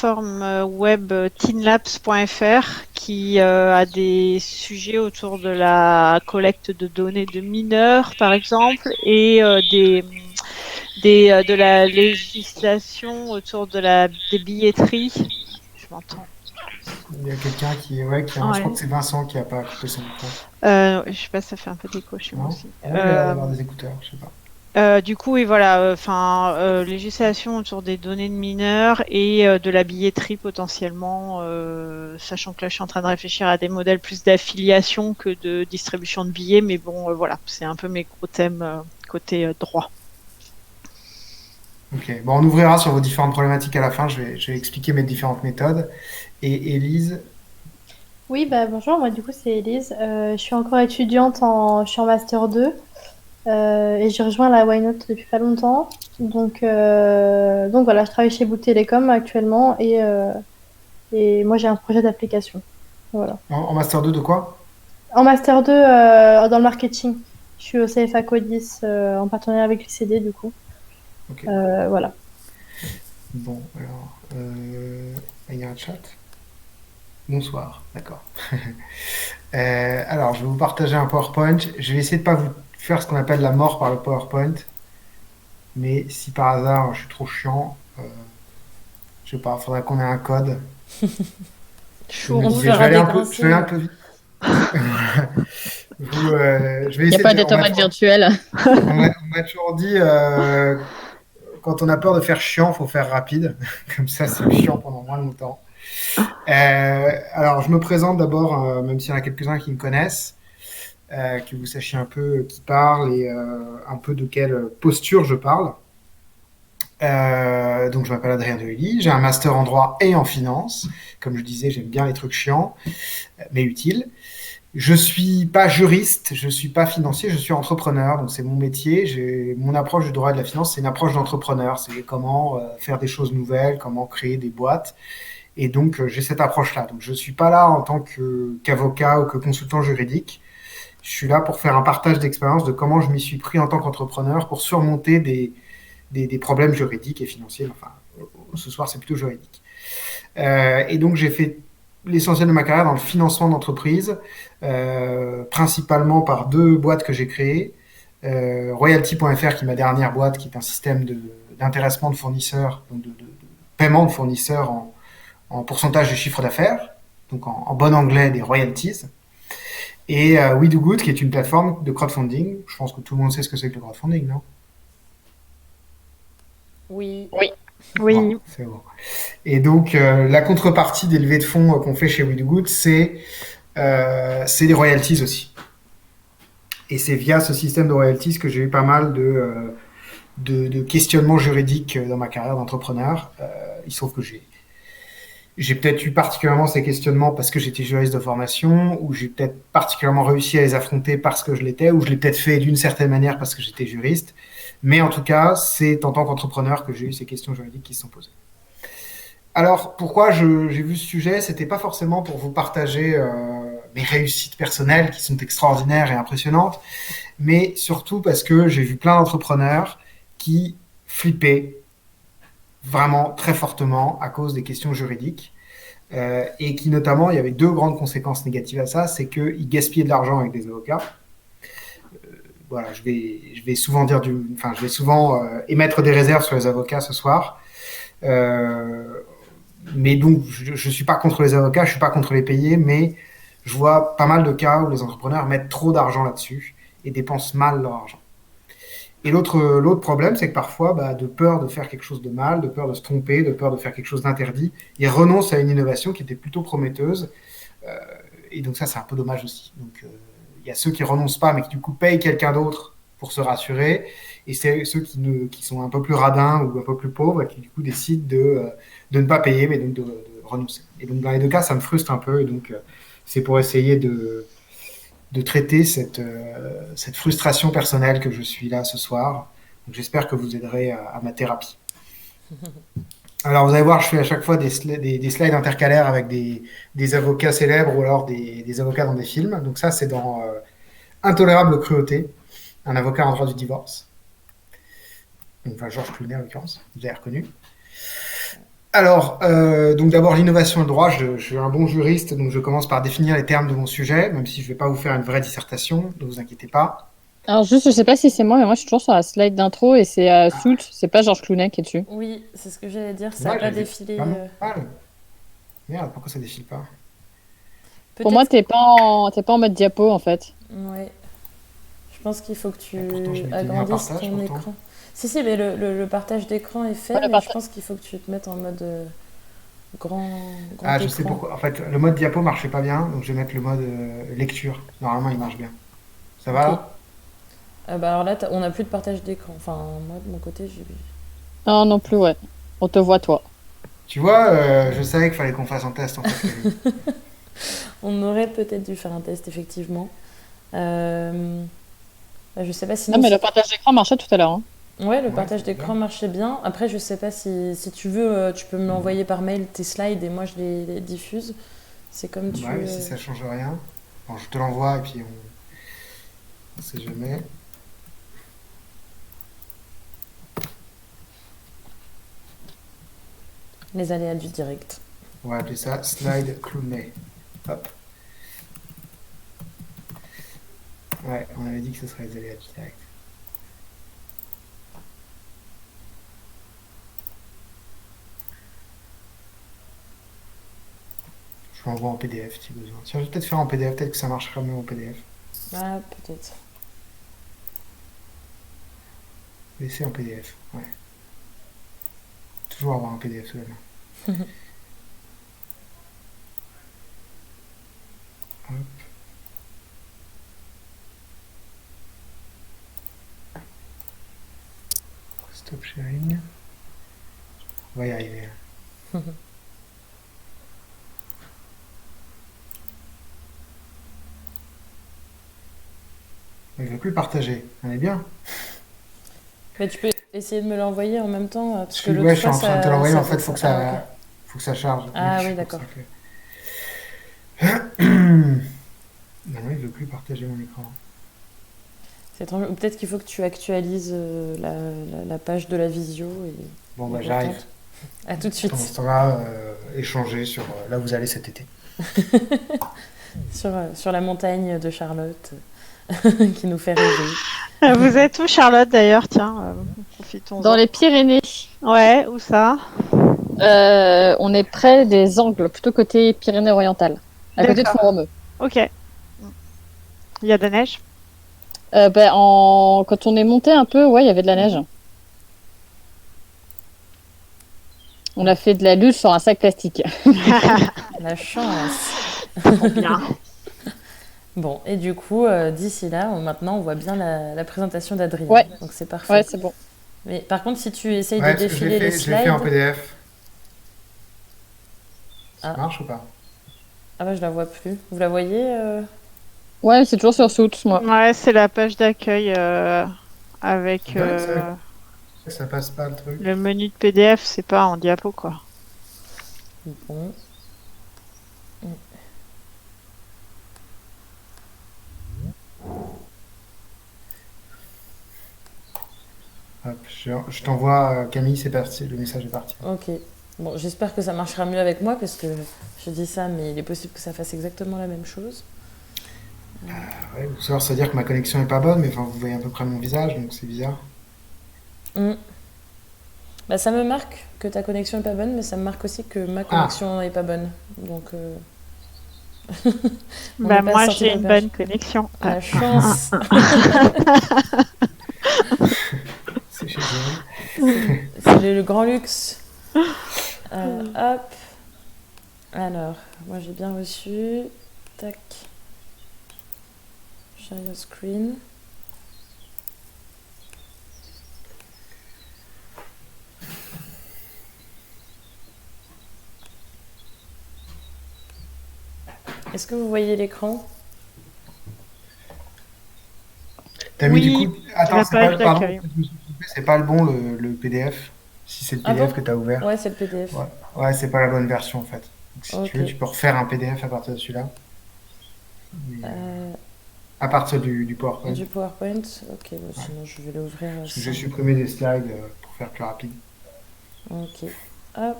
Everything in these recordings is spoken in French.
plateforme web teenlabs.fr qui a des sujets autour de la collecte de données de mineurs, par exemple, et de la législation autour des billetteries. Je m'entends. Il y a quelqu'un je crois Ouais. que c'est Vincent qui a pas coupé son micro. Je sais pas, ça fait un peu d'écho chez moi Non? aussi. Ah, il a l'air d'avoir des écouteurs, je sais pas. Du coup, oui, voilà, enfin, législation autour des données de mineurs et de la billetterie potentiellement, sachant que là, je suis en train de réfléchir à des modèles plus d'affiliation que de distribution de billets, mais bon, voilà, c'est un peu mes gros thèmes côté droit. Ok, bon, on ouvrira sur vos différentes problématiques à la fin. Je vais expliquer mes différentes méthodes. Et Élise, Oui, bah bonjour, moi du coup c'est Elise. Je suis encore étudiante je suis en master 2 et j'ai rejoint la Why Not depuis pas longtemps. Donc voilà, je travaille chez Bouygues Télécom actuellement et moi j'ai un projet d'application. Voilà. en Master 2 de quoi? En master 2 dans le marketing. Je suis au CFA Codis en partenariat avec l'ICD du coup. Ok, Voilà. bon, alors, il y a un chat. Bonsoir, d'accord. Alors, je vais vous partager un PowerPoint. Je vais essayer de pas vous faire ce qu'on appelle la mort par le PowerPoint. Mais si par hasard je suis trop chiant, je sais pas, faudrait qu'on ait un code. Je Chaud. me On vous disais, fera des je vais aller un consignes. peu vite. Je vais Il n'y a essayer pas de. d'automate virtuel. On m'a toujours dit, quand on a peur de faire chiant, faut faire rapide. Comme ça, c'est chiant pendant moins longtemps. Alors, je me présente d'abord, même s'il y en a quelques-uns qui me connaissent, que vous sachiez un peu qui parle et un peu de quelle posture je parle. Donc, je m'appelle Adrien Deuilly, j'ai un master en droit et en finance. Comme je disais, j'aime bien les trucs chiants, mais utiles. Je suis pas juriste, je suis pas financier, je suis entrepreneur, donc c'est mon métier. Mon approche du droit et de la finance, c'est une approche d'entrepreneur. C'est comment faire des choses nouvelles, comment créer des boîtes. Et donc, j'ai cette approche-là. Donc, je suis pas là en tant qu'avocat ou que consultant juridique. Je suis là pour faire un partage d'expérience de comment je m'y suis pris en tant qu'entrepreneur pour surmonter des problèmes juridiques et financiers. Enfin, ce soir, c'est plutôt juridique. Et donc, j'ai fait l'essentiel de ma carrière dans le financement d'entreprise, principalement par deux boîtes que j'ai créées. Royalty.fr, qui est ma dernière boîte, qui est un système d'intéressement de fournisseurs, donc de paiement de fournisseurs en pourcentage de chiffre d'affaires, donc en bon anglais des royalties. Et We Do Good, qui est une plateforme de crowdfunding. Je pense que tout le monde sait ce que c'est que le crowdfunding, non? Oui. Oui. Bon, c'est bon. Et donc, la contrepartie des levées de fonds qu'on fait chez We Do Good, c'est les royalties aussi. Et c'est via ce système de royalties que j'ai eu pas mal de questionnements juridiques dans ma carrière d'entrepreneur. Il se trouve que j'ai peut-être eu particulièrement ces questionnements parce que j'étais juriste de formation, ou j'ai peut-être particulièrement réussi à les affronter parce que je l'étais, ou je l'ai peut-être fait d'une certaine manière parce que j'étais juriste. Mais en tout cas, c'est en tant qu'entrepreneur que j'ai eu ces questions juridiques qui se sont posées. Alors, pourquoi j'ai vu ce sujet? C'était pas forcément pour vous partager mes réussites personnelles qui sont extraordinaires et impressionnantes, mais surtout parce que j'ai vu plein d'entrepreneurs qui flippaient vraiment très fortement à cause des questions juridiques. Et qui notamment, il y avait deux grandes conséquences négatives à ça, c'est qu'ils gaspillaient de l'argent avec des avocats. Voilà, je vais souvent je vais souvent émettre des réserves sur les avocats ce soir. Mais donc, je suis pas contre les avocats, je suis pas contre les payer, mais je vois pas mal de cas où les entrepreneurs mettent trop d'argent là-dessus et dépensent mal leur argent. Et l'autre problème, c'est que parfois, de peur de faire quelque chose de mal, de peur de se tromper, de peur de faire quelque chose d'interdit, ils renoncent à une innovation qui était plutôt prometteuse. Euh, et donc ça, c'est un peu dommage aussi. Donc il y a ceux qui renoncent pas, mais qui du coup payent quelqu'un d'autre pour se rassurer. Et c'est ceux qui sont un peu plus radins ou un peu plus pauvres et qui du coup décident de ne pas payer, mais donc de renoncer. Et donc dans les deux cas, ça me frustre un peu. Et donc c'est pour essayer de traiter cette frustration personnelle que je suis là ce soir. Donc j'espère que vous aiderez à ma thérapie. Alors vous allez voir, je fais à chaque fois des slides intercalaires avec des avocats célèbres ou alors des avocats dans des films. Donc ça, c'est dans Intolérable cruauté, un avocat en droit du divorce. Donc, enfin, Georges Clooney en l'occurrence, vous avez reconnu. Alors, donc d'abord l'innovation et le droit, je suis un bon juriste, donc je commence par définir les termes de mon sujet, même si je ne vais pas vous faire une vraie dissertation, ne vous inquiétez pas. Alors juste, je sais pas si c'est moi, mais moi je suis toujours sur la slide d'intro et c'est Soult, c'est pas Georges Clooney qui est dessus. Oui, c'est ce que j'allais dire, ça n'a Ouais, pas j'avais défilé. pas mal. Merde, pourquoi ça défile pas? Pour moi, Peut-être. t'es pas en mode diapo en fait. Ouais. Je pense qu'il faut que tu Pourtant, je m'étais mis un agrandisses partage, ton pourtant. écran. Si, mais le partage d'écran est fait, Ouais, le mais je partage. pense qu'il faut que tu te mettes en mode grand, grand Ah, je sais écran. pourquoi. En fait, le mode diapo marchait pas bien, donc je vais mettre le mode lecture. Normalement, il marche bien. Ça va Ok. là? Bah alors là, on n'a plus de partage d'écran. Enfin, moi, de mon côté, j'ai... Non, non plus, ouais. On te voit toi. Tu vois, je savais qu'il fallait qu'on fasse un test en fait. Kevin. On aurait peut-être dû faire un test, effectivement. Je sais pas Non, sinon... mais le partage d'écran marchait tout à l'heure. Hein. Ouais, le Ouais, partage c'est d'écran bien. marchait bien. Après, je sais pas si tu veux, tu peux me l'envoyer par mail, tes slides, et moi, je les diffuse. C'est comme tu... Ouais, mais si ça change rien. Bon, je te l'envoie et puis on sait jamais. Les aléas du direct. On va appeler ça slide Clooney. Hop. Ouais, on avait dit que ce serait les aléas du direct. Je vous l'envoie en PDF si besoin. Tiens, je vais peut-être faire en PDF, peut-être que ça marchera mieux en PDF. Ah, peut-être. Laissez en PDF, ouais. Toujours avoir un PDF sous la main. Hop. Stop sharing. On va y arriver. Il ne veut plus partager. On est bien. Mais tu peux essayer de me l'envoyer en même temps, parce que Ouais, l'autre je suis fois, en train de te l'envoyer, mais en fait, faisait faut que Ah, ok. faut que ça charge. Ah Donc, oui, c'est pour d'accord. ça que- Non, il veut plus partager mon écran. C'est étrange. Ou peut-être qu'il faut que tu actualises la page de la visio et, Bon, et bah, j'arrive. retente. À tout de suite. Pendant ce temps-là, échanger sur là où vous allez cet été. Sur la montagne de Charlotte, qui nous fait rêver. Vous êtes où, Charlotte, d'ailleurs? Tiens, profitons-en. Dans les Pyrénées, Ouais, où ça? on est près des Angles, plutôt côté Pyrénées-Orientales, à côté de D'accord. Font-Romeu. Ok. Il y a de la neige? Quand on est monté un peu, ouais, il y avait de la neige. On a fait de la luge sur un sac plastique. La chance. Trop bien. Bon, et du coup, d'ici là, maintenant, on voit bien la présentation d'Adrien. Ouais. Donc c'est parfait. Ouais, c'est bon. Mais par contre, si tu essayes Ouais, de parce que défiler les je l'ai fait en slides... PDF. Ça Ah. marche ou pas? Ah bah, je la vois plus. Vous la voyez Ouais, c'est toujours sur Soult, moi. Ouais, c'est la page d'accueil avec C'est dingue, ça passe pas le truc. le menu de PDF, c'est pas en diapo, quoi. Bon. Hop, je t'envoie, Camille, c'est parti, le message est parti. Ok. Bon, j'espère que ça marchera mieux avec moi, parce que je dis ça, mais il est possible que ça fasse exactement la même chose. Ouais, vous savez, ça veut dire que ma connexion est pas bonne, mais enfin, vous voyez à peu près mon visage, donc c'est bizarre. Hmm. Bah, ça me marque que ta connexion est pas bonne, mais ça me marque aussi que ma connexion est pas bonne. Donc, on Bah, n'est pas moi, sorti j'ai de une l'auberge. bonne connexion. La chance. C'est génial. C'est le grand luxe. Hop. Alors, moi j'ai bien reçu. Tac. Share your screen. Est-ce que vous voyez l'écran? T'as mis Oui, du coup. Attends, la c'est pas, page pardon, d'accueil. je me suis trompé, c'est pas le bon le PDF. Si c'est le Ah PDF bon? que t'as ouvert. Ouais, c'est le PDF. Ouais, ouais, c'est pas la bonne version en fait. Donc, si Ok. tu veux, tu peux refaire un PDF à partir de celui-là. Mais, Euh, à partir du PowerPoint. du PowerPoint. Ok, bon, sinon je vais l'ouvrir. Parce que j'ai supprimé des slides pour faire plus rapide. Ok. Hop.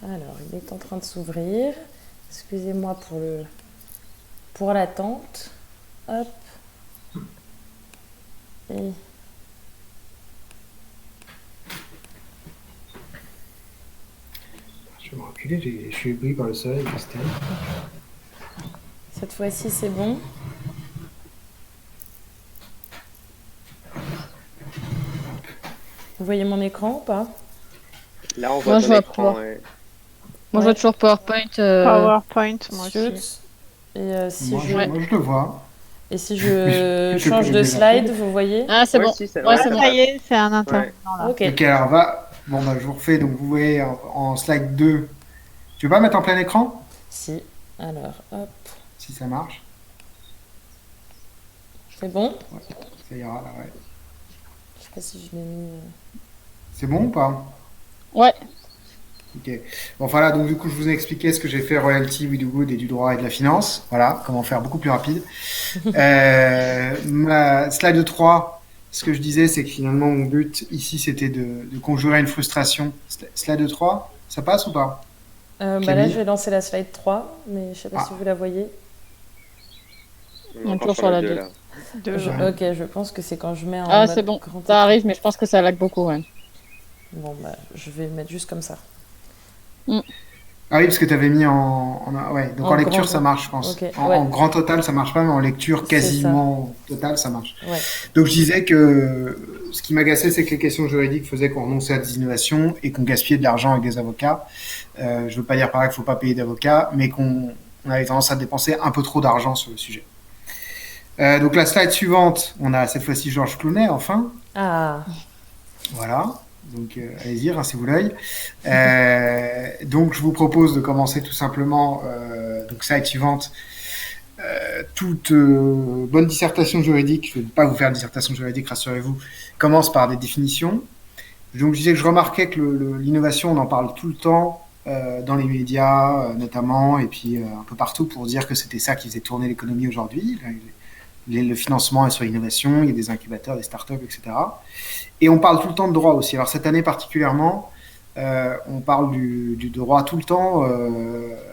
Alors, il est en train de s'ouvrir. Excusez-moi pour l'attente. Hop. Et Je vais me reculer, je suis ébloui par le soleil, Christelle. cette fois-ci, c'est bon. Vous voyez mon écran ou pas? Là, on Moi, voit je ton vois écran. pas. Ouais. Moi, je vois toujours PowerPoint. PowerPoint, moi aussi. Shoot. Et si Moi, je, moi, je le vois. et si Mais je je change connais de déjà. slide, vous voyez? Ah, c'est Ouais, bon. si, c'est Ouais, vrai, c'est ça bon. Ça y est, c'est un intervenant là. Ok. Ok, alors bon, bah, je vous refais. Donc, vous voyez en slide 2. Tu veux pas mettre en plein écran? Si. Alors, hop. Si ça marche. C'est bon? Ça ira, là, ouais. Je sais pas si je l'ai mis. C'est bon ou pas? Ouais. Ok. Bon, voilà, donc du coup, je vous ai expliqué ce que j'ai fait royalty, We Do Good et du droit et de la finance. Voilà, comment faire beaucoup plus rapide. Ma slide 3, ce que je disais, c'est que finalement, mon but ici, c'était de conjurer une frustration. Slide 3, ça passe ou pas? Bah là, Camille? je vais lancer la slide 3, mais je sais pas Ah. si vous la voyez. On est On est encore toujours sur sur la la 2, deux. là. Deux. Ok, je pense que c'est quand je mets en Ah, mode c'est bon. grand Ça écran. arrive, mais je pense que ça lag beaucoup, ouais. Bon, bah, je vais mettre juste comme ça. Ah oui, parce que tu avais mis ouais, donc En en lecture, grand, ça marche, je pense. ok, En, ouais. en grand total, ça marche pas, mais en lecture C'est ça. quasiment totale, ça marche. Ouais. Donc je disais que ce qui m'agaçait, c'est que les questions juridiques faisaient qu'on renonçait à des innovations et qu'on gaspillait de l'argent avec des avocats. Je veux pas dire par là qu'il faut pas payer d'avocats, mais qu'on avait tendance à dépenser un peu trop d'argent sur le sujet. Donc la slide suivante, on a cette fois-ci Georges Clooney, enfin. Ah, Voilà. Donc allez-y, rincez-vous l'œil. Donc je vous propose de commencer tout simplement, donc slide suivante. Toute bonne dissertation juridique, je ne vais pas vous faire une dissertation juridique, rassurez-vous, commence par des définitions. Donc je disais que je remarquais que l'innovation, on en parle tout le temps dans les médias notamment, et puis un peu partout pour dire que c'était ça qui faisait tourner l'économie aujourd'hui. Le financement est sur l'innovation, il y a des incubateurs, des startups, etc. Et on parle tout le temps de droit aussi. Alors cette année particulièrement, on parle du droit tout le temps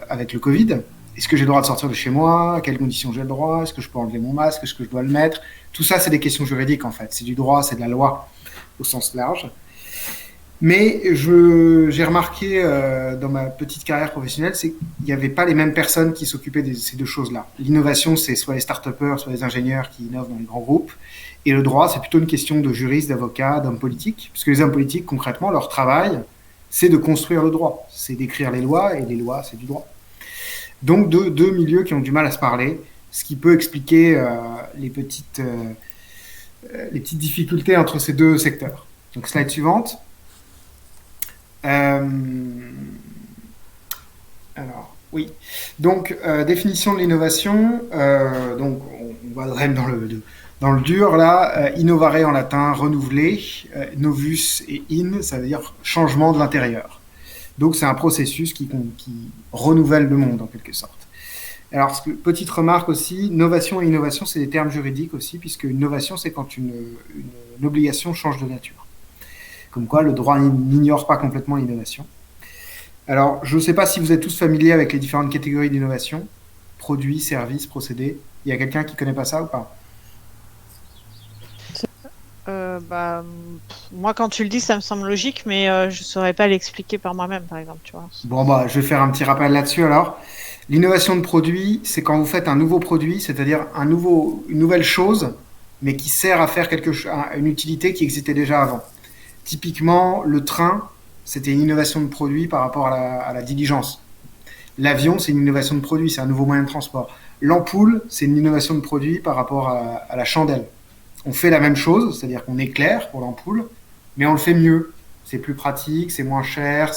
avec le Covid. Est-ce que j'ai le droit de sortir de chez moi? À quelles conditions j'ai le droit? Est-ce que je peux enlever mon masque? Est-ce que je dois le mettre? Tout ça, c'est des questions juridiques en fait. C'est du droit, c'est de la loi au sens large. Mais j'ai remarqué dans ma petite carrière professionnelle, c'est qu'il n'y avait pas les mêmes personnes qui s'occupaient de ces deux choses-là. L'innovation, c'est soit les start-upers, soit les ingénieurs qui innovent dans les grands groupes. Et le droit, c'est plutôt une question de juristes, d'avocats, d'hommes politiques. Puisque les hommes politiques, concrètement, leur travail, c'est de construire le droit. C'est d'écrire les lois, et les lois, c'est du droit. Donc deux milieux qui ont du mal à se parler, ce qui peut expliquer les petites difficultés entre ces deux secteurs. Donc slide suivante. Alors, oui. Donc, définition de l'innovation. Donc, on va même dans le dur, là. Innovare en latin, renouveler. Novus et in, ça veut dire changement de l'intérieur. Donc, c'est un processus qui renouvelle le monde, en quelque sorte. Alors, petite remarque aussi, novation et innovation, c'est des termes juridiques aussi, puisque une novation, c'est quand une obligation change de nature. Comme quoi, le droit n'ignore pas complètement l'innovation. Alors, je ne sais pas si vous êtes tous familiers avec les différentes catégories d'innovation, produits, services, procédés. Il y a quelqu'un qui ne connaît pas ça ou pas? Moi, quand tu le dis, ça me semble logique, mais je ne saurais pas l'expliquer par moi-même, par exemple. Tu vois. Bon, bah, je vais faire un petit rappel là-dessus alors. L'innovation de produit, c'est quand vous faites un nouveau produit, c'est-à-dire une nouvelle chose, mais qui sert à faire une utilité qui existait déjà avant. Typiquement, le train, c'était une innovation de produit par rapport à la diligence. L'avion, c'est une innovation de produit, c'est un nouveau moyen de transport. L'ampoule, c'est une innovation de produit par rapport à la chandelle. On fait la même chose, c'est-à-dire qu'on éclaire pour l'ampoule, mais on le fait mieux. C'est plus pratique, c'est moins cher,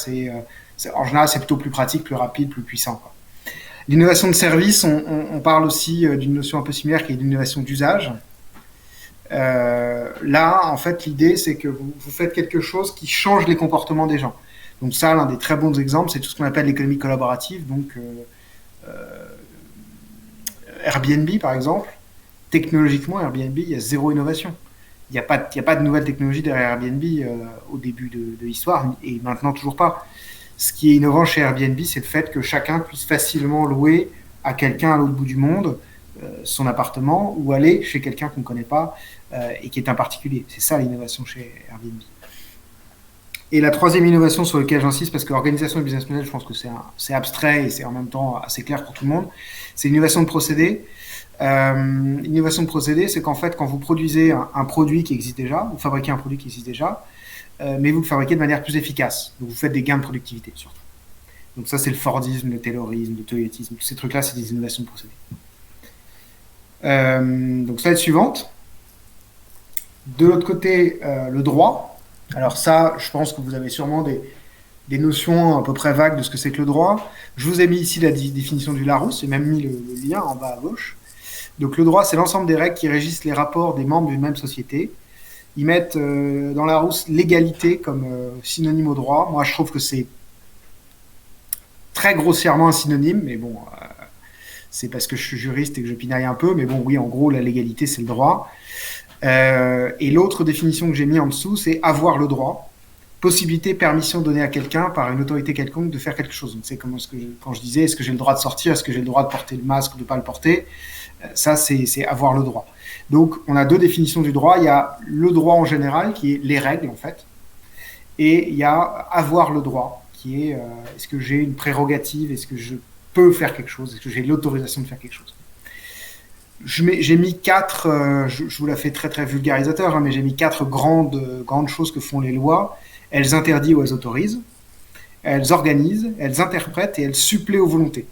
en général, c'est plutôt plus pratique, plus rapide, plus puissant, quoi. L'innovation de service, on parle aussi d'une notion un peu similaire qui est l'innovation d'usage. Là, en fait, l'idée, c'est que vous faites quelque chose qui change les comportements des gens. Donc ça, l'un des très bons exemples, c'est tout ce qu'on appelle l'économie collaborative. Donc Airbnb, par exemple. Technologiquement, Airbnb, il y a zéro innovation. Il n'y a pas de nouvelle technologie derrière Airbnb au début de l'histoire, et maintenant toujours pas. Ce qui est innovant chez Airbnb, c'est le fait que chacun puisse facilement louer à quelqu'un à l'autre bout du monde son appartement ou aller chez quelqu'un qu'on ne connaît pas et qui est un particulier. C'est ça l'innovation chez Airbnb. Et la troisième innovation sur laquelle j'insiste, parce que l'organisation du business model, je pense que c'est abstrait et c'est en même temps assez clair pour tout le monde, c'est l'innovation de procédé. L'innovation de procédé, c'est qu'en fait, quand vous produisez un produit qui existe déjà, vous fabriquez un produit qui existe déjà, mais vous le fabriquez de manière plus efficace. Donc vous faites des gains de productivité, surtout. Donc ça, c'est le Fordisme, le Taylorisme, le Toyotisme. Tous ces trucs-là, c'est des innovations de procédé. Donc slide suivante. De l'autre côté, le droit. Alors ça, je pense que vous avez sûrement des notions à peu près vagues de ce que c'est que le droit. Je vous ai mis ici la définition du Larousse, j'ai même mis le lien en bas à gauche. Donc le droit, c'est l'ensemble des règles qui régissent les rapports des membres d'une même société. Ils mettent dans Larousse l'égalité comme synonyme au droit. Moi, je trouve que c'est très grossièrement un synonyme, mais bon, c'est parce que je suis juriste et que je pinaille un peu, mais bon, oui, en gros, la légalité, c'est le droit. Et l'autre définition que j'ai mis en dessous, c'est avoir le droit. Possibilité, permission donnée à quelqu'un par une autorité quelconque de faire quelque chose. Donc c'est comme quand je disais, est-ce que j'ai le droit de sortir, est-ce que j'ai le droit de porter le masque ou de ne pas le porter, ça c'est avoir le droit. Donc on a deux définitions du droit. Il y a le droit en général, qui est les règles en fait, et il y a avoir le droit, qui est est-ce que j'ai une prérogative, est-ce que je peux faire quelque chose, est-ce que j'ai l'autorisation de faire quelque chose. J'ai mis quatre, je vous la fais très très vulgarisateur, hein, mais j'ai mis quatre grandes choses que font les lois. Elles interdisent ou elles autorisent, elles organisent, elles interprètent et elles suppléent aux volontés.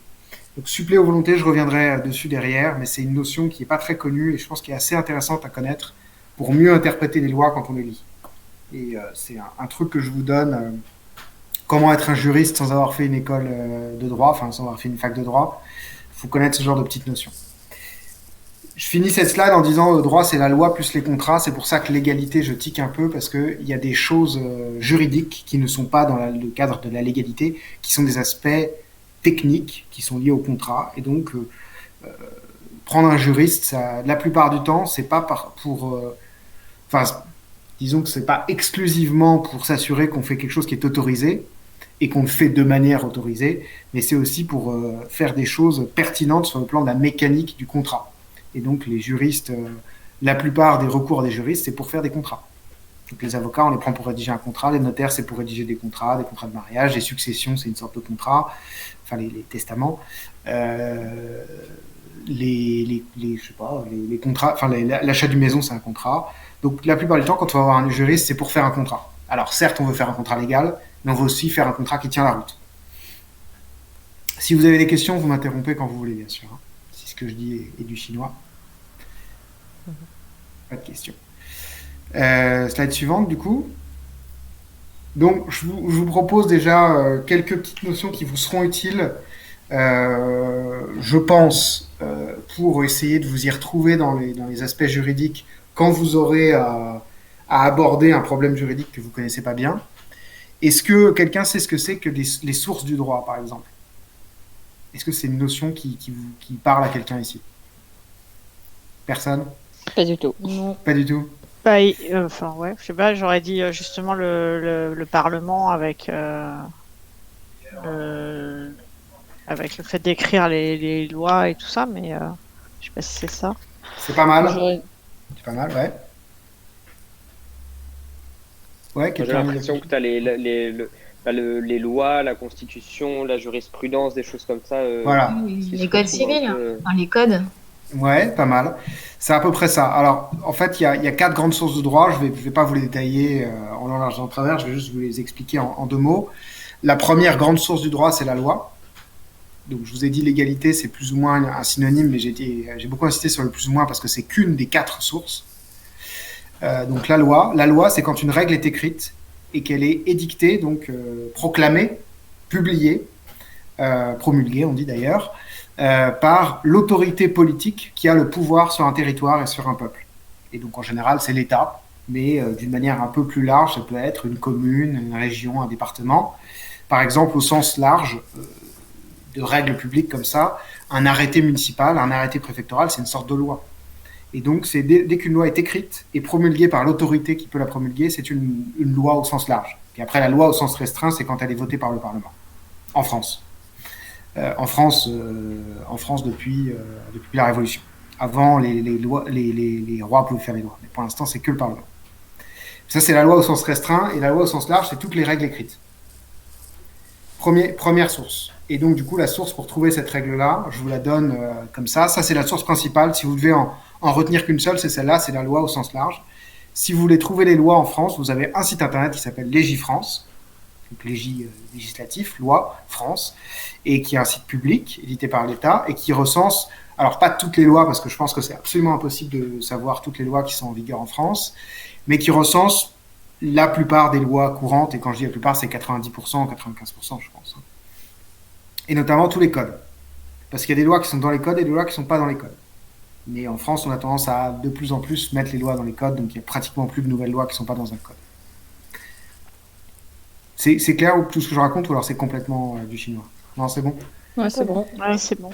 Donc suppléer aux volontés, je reviendrai dessus derrière, mais c'est une notion qui n'est pas très connue et je pense qu'elle est assez intéressante à connaître pour mieux interpréter les lois quand on les lit. Et c'est un truc que je vous donne, comment être un juriste sans avoir fait une école de droit, enfin sans avoir fait une fac de droit. Il faut connaître ce genre de petites notions. Je finis cette slide en disant le droit c'est la loi plus les contrats, c'est pour ça que l'égalité je tique un peu parce qu'il y a des choses juridiques qui ne sont pas dans le cadre de la légalité, qui sont des aspects techniques qui sont liés au contrat et donc prendre un juriste, ça, la plupart du temps c'est pas disons que c'est pas exclusivement pour s'assurer qu'on fait quelque chose qui est autorisé et qu'on le fait de manière autorisée, mais c'est aussi pour faire des choses pertinentes sur le plan de la mécanique du contrat. Et donc, les juristes, la plupart des recours des juristes, c'est pour faire des contrats. Donc, les avocats, on les prend pour rédiger un contrat. Les notaires, c'est pour rédiger des contrats de mariage. Les successions, c'est une sorte de contrat. Enfin, les testaments. Les contrats, enfin, l'achat d'une maison, c'est un contrat. Donc, la plupart du temps, quand on va avoir un juriste, c'est pour faire un contrat. Alors, certes, on veut faire un contrat légal, mais on veut aussi faire un contrat qui tient la route. Si vous avez des questions, vous m'interrompez quand vous voulez, bien sûr. Si ce que je dis est du chinois. Pas de questions. Slide suivante, du coup. Donc, je vous propose déjà quelques petites notions qui vous seront utiles, je pense, pour essayer de vous y retrouver dans les aspects juridiques quand vous aurez à aborder un problème juridique que vous ne connaissez pas bien. Est-ce que quelqu'un sait ce que c'est que les sources du droit, par exemple? Est-ce que c'est une notion qui parle à quelqu'un ici? Personne? Pas du tout. Non. Pas du tout. Bah, enfin, ouais, je sais pas, j'aurais dit justement le Parlement avec le fait d'écrire les lois et tout ça, mais je sais pas si c'est ça. C'est pas mal. J'aurais- C'est pas mal, ouais. Ouais, J'ai quelqu'un. l'impression que tu as les lois, la constitution, la jurisprudence, des choses comme ça. Voilà. qui Les se codes retrouvent civils, un peu- dans les codes. Ouais, pas mal. C'est à peu près ça. Alors, en fait, il y a quatre grandes sources de droit. Je vais pas vous les détailler en long, large et en travers. Je vais juste vous les expliquer en deux mots. La première grande source du droit, c'est la loi. Donc, je vous ai dit l'égalité, c'est plus ou moins un synonyme, mais j'ai beaucoup insisté sur le plus ou moins parce que c'est qu'une des quatre sources. Donc, la loi, c'est quand une règle est écrite et qu'elle est édictée, donc proclamée, publiée, promulguée, on dit d'ailleurs, par l'autorité politique qui a le pouvoir sur un territoire et sur un peuple. Et donc, en général, c'est l'État, mais d'une manière un peu plus large, ça peut être une commune, une région, un département. Par exemple, au sens large de règles publiques comme ça, un arrêté municipal, un arrêté préfectoral, c'est une sorte de loi. Et donc, c'est dès qu'une loi est écrite et promulguée par l'autorité qui peut la promulguer, c'est une loi au sens large. Et après, la loi au sens restreint, c'est quand elle est votée par le Parlement. en France. En France depuis la Révolution. Avant, les rois pouvaient faire les lois. Mais pour l'instant, c'est que le Parlement. Ça, c'est la loi au sens restreint. Et la loi au sens large, c'est toutes les règles écrites. Première source. Et donc, du coup, la source pour trouver cette règle-là, je vous la donne comme ça. Ça, c'est la source principale. Si vous devez en retenir qu'une seule, c'est celle-là, c'est la loi au sens large. Si vous voulez trouver les lois en France, vous avez un site internet qui s'appelle Légifrance, donc législatif, loi, France, et qui est un site public, édité par l'État, et qui recense, alors pas toutes les lois, parce que je pense que c'est absolument impossible de savoir toutes les lois qui sont en vigueur en France, mais qui recense la plupart des lois courantes, et quand je dis la plupart, c'est 90%, 95%, je pense. Et notamment tous les codes. Parce qu'il y a des lois qui sont dans les codes et des lois qui ne sont pas dans les codes. Mais en France, on a tendance à de plus en plus mettre les lois dans les codes, donc il n'y a pratiquement plus de nouvelles lois qui ne sont pas dans un code. C'est clair tout ce que je raconte ou alors c'est complètement du chinois? Non, c'est bon? Ouais, c'est bon. Ouais, c'est bon.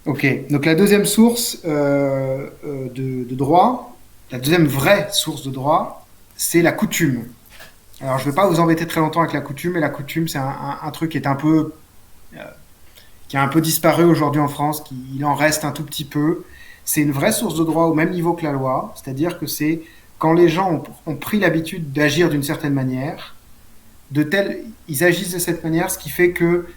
Ok, donc la deuxième source de droit, la deuxième vraie source de droit, c'est la coutume. Alors je ne vais pas vous embêter très longtemps avec la coutume, mais la coutume c'est un truc qui est qui a un peu disparu aujourd'hui en France, il en reste un tout petit peu. C'est une vraie source de droit au même niveau que la loi, c'est-à-dire que c'est quand les gens ont pris l'habitude d'agir d'une certaine manière, ils agissent de cette manière, ce qui fait que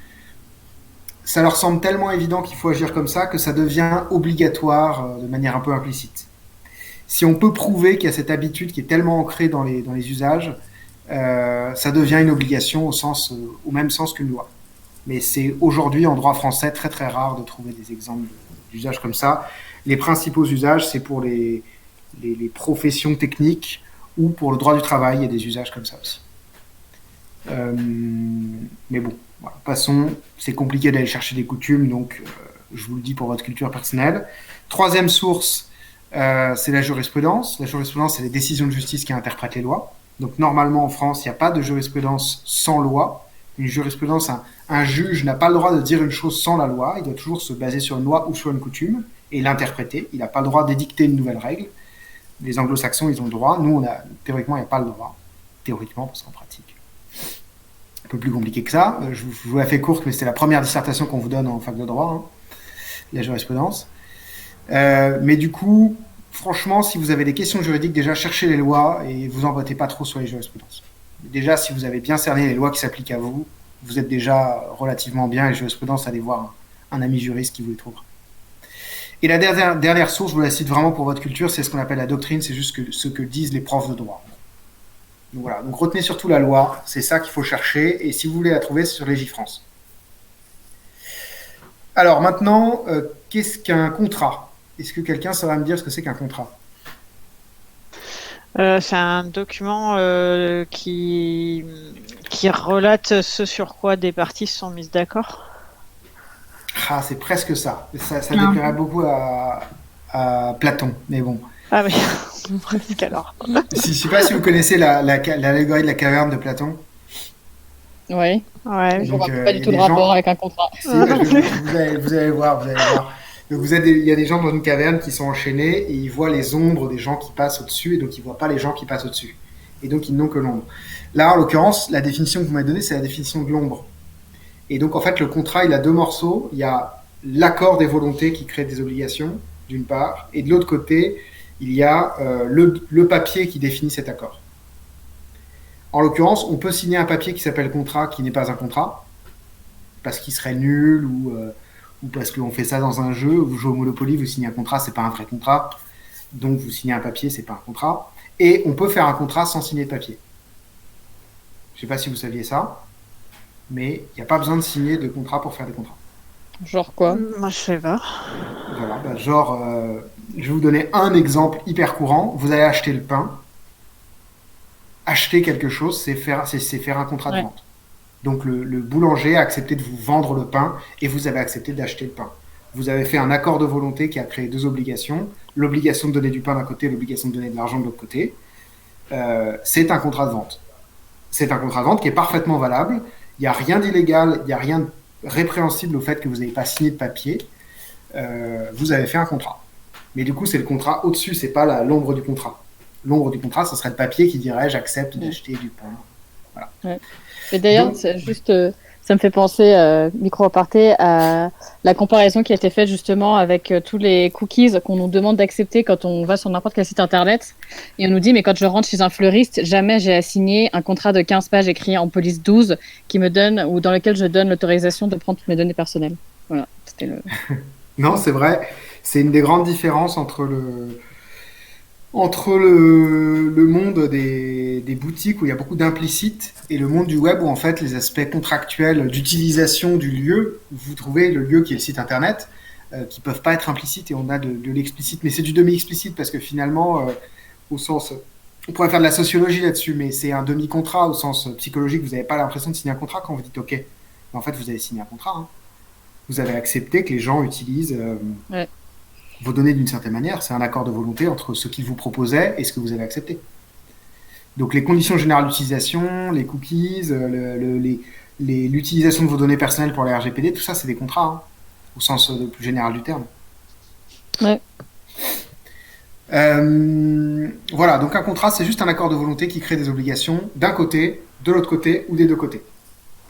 ça leur semble tellement évident qu'il faut agir comme ça que ça devient obligatoire de manière un peu implicite. Si on peut prouver qu'il y a cette habitude qui est tellement ancrée dans les usages, ça devient une obligation au même sens qu'une loi. Mais c'est aujourd'hui en droit français très très rare de trouver des exemples d'usages comme ça. Les principaux usages, c'est pour les professions techniques ou pour le droit du travail, il y a des usages comme ça aussi. Mais bon, voilà. Passons, c'est compliqué d'aller chercher des coutumes, donc je vous le dis pour votre culture personnelle. Troisième source, c'est la jurisprudence. La jurisprudence, c'est les décisions de justice qui interprètent les lois. Donc normalement en France, il n'y a pas de jurisprudence sans loi. Une jurisprudence, un juge n'a pas le droit de dire une chose sans la loi, il doit toujours se baser sur une loi ou sur une coutume et l'interpréter. Il n'a pas le droit d'édicter une nouvelle règle. Les anglo-saxons, ils ont le droit. Nous, théoriquement, il n'y a pas le droit. Théoriquement, parce qu'en pratique, un peu plus compliqué que ça. Je vous la fais courte, mais c'est la première dissertation qu'on vous donne en fac de droit, la jurisprudence. Mais du coup, franchement, si vous avez des questions juridiques, déjà, cherchez les lois et vous embêtez pas trop sur les jurisprudences. Déjà, si vous avez bien cerné les lois qui s'appliquent à vous, vous êtes déjà relativement bien. Et jurisprudence, allez voir un ami juriste qui vous les trouvera. Et la dernière source, je vous la cite vraiment pour votre culture, c'est ce qu'on appelle la doctrine, c'est juste ce que disent les profs de droit. Donc voilà, donc retenez surtout la loi, c'est ça qu'il faut chercher, et si vous voulez la trouver, c'est sur Légifrance. Alors maintenant, qu'est-ce qu'un contrat? Est-ce que quelqu'un saurait me dire ce que c'est qu'un contrat? C'est un document qui relate ce sur quoi des parties se sont mises d'accord. Ah, c'est presque ça. Ça déplairait beaucoup à Platon, mais bon. Ah oui, presque alors. Je ne sais pas si vous connaissez l'allégorie de la caverne de Platon. Oui. Ouais. Je ne vois pas du tout le rapport avec un contrat. Si, vous allez voir. Donc il y a des gens dans une caverne qui sont enchaînés et ils voient les ombres des gens qui passent au-dessus et donc ils ne voient pas les gens qui passent au-dessus. Et donc ils n'ont que l'ombre. Là, en l'occurrence, la définition que vous m'avez donnée, c'est la définition de l'ombre. Et donc en fait, le contrat, il a deux morceaux. Il y a l'accord des volontés qui crée des obligations, d'une part, et de l'autre côté, il y a le papier qui définit cet accord. En l'occurrence, on peut signer un papier qui s'appelle contrat, qui n'est pas un contrat, parce qu'il serait nul ou parce qu'on fait ça dans un jeu. Vous jouez au Monopoly, vous signez un contrat, c'est pas un vrai contrat. Donc vous signez un papier, c'est pas un contrat. Et on peut faire un contrat sans signer de papier. Je sais pas si vous saviez ça, mais il n'y a pas besoin de signer de contrat pour faire des contrats. Genre quoi? Moi, je sais pas. Voilà, je vais vous donner un exemple hyper courant. Vous allez acheter le pain. Acheter quelque chose, c'est faire un contrat de vente. Donc le boulanger a accepté de vous vendre le pain et vous avez accepté d'acheter le pain. Vous avez fait un accord de volonté qui a créé deux obligations. L'obligation de donner du pain d'un côté et l'obligation de donner de l'argent de l'autre côté. C'est un contrat de vente. C'est un contrat de vente qui est parfaitement valable. Il n'y a rien d'illégal, il n'y a rien de répréhensible au fait que vous n'avez pas signé de papier. Vous avez fait un contrat. Mais du coup, c'est le contrat au-dessus, c'est pas l'ombre du contrat. L'ombre du contrat, ce serait le papier qui dirait « j'accepte d'acheter du pain ». Voilà. Ouais. Et d'ailleurs, c'est Ça me fait penser, micro-aparté, à la comparaison qui a été faite justement avec tous les cookies qu'on nous demande d'accepter quand on va sur n'importe quel site internet. Et on nous dit, mais quand je rentre chez un fleuriste, jamais j'ai à signer un contrat de 15 pages écrit en police 12 qui me donne, ou dans lequel je donne l'autorisation de prendre toutes mes données personnelles. Voilà, c'était le... Non, c'est vrai. C'est une des grandes différences entre le monde des boutiques où il y a beaucoup d'implicites et le monde du web où en fait les aspects contractuels d'utilisation du lieu, où vous trouvez le lieu qui est le site internet, qui peuvent pas être implicites et on a de l'explicite, mais c'est du demi-explicite parce que finalement, au sens, on pourrait faire de la sociologie là-dessus, mais c'est un demi-contrat au sens psychologique. Vous n'avez pas l'impression de signer un contrat quand vous dites OK. Mais en fait, vous avez signé un contrat. Hein. Vous avez accepté que les gens utilisent vos données d'une certaine manière. C'est un accord de volonté entre ce qu'ils vous proposaient et ce que vous avez accepté. Donc les conditions générales d'utilisation, les cookies, l'utilisation de vos données personnelles pour les RGPD, tout ça, c'est des contrats, hein, au sens le plus général du terme. Ouais. Voilà, donc un contrat, c'est juste un accord de volonté qui crée des obligations d'un côté, de l'autre côté ou des deux côtés.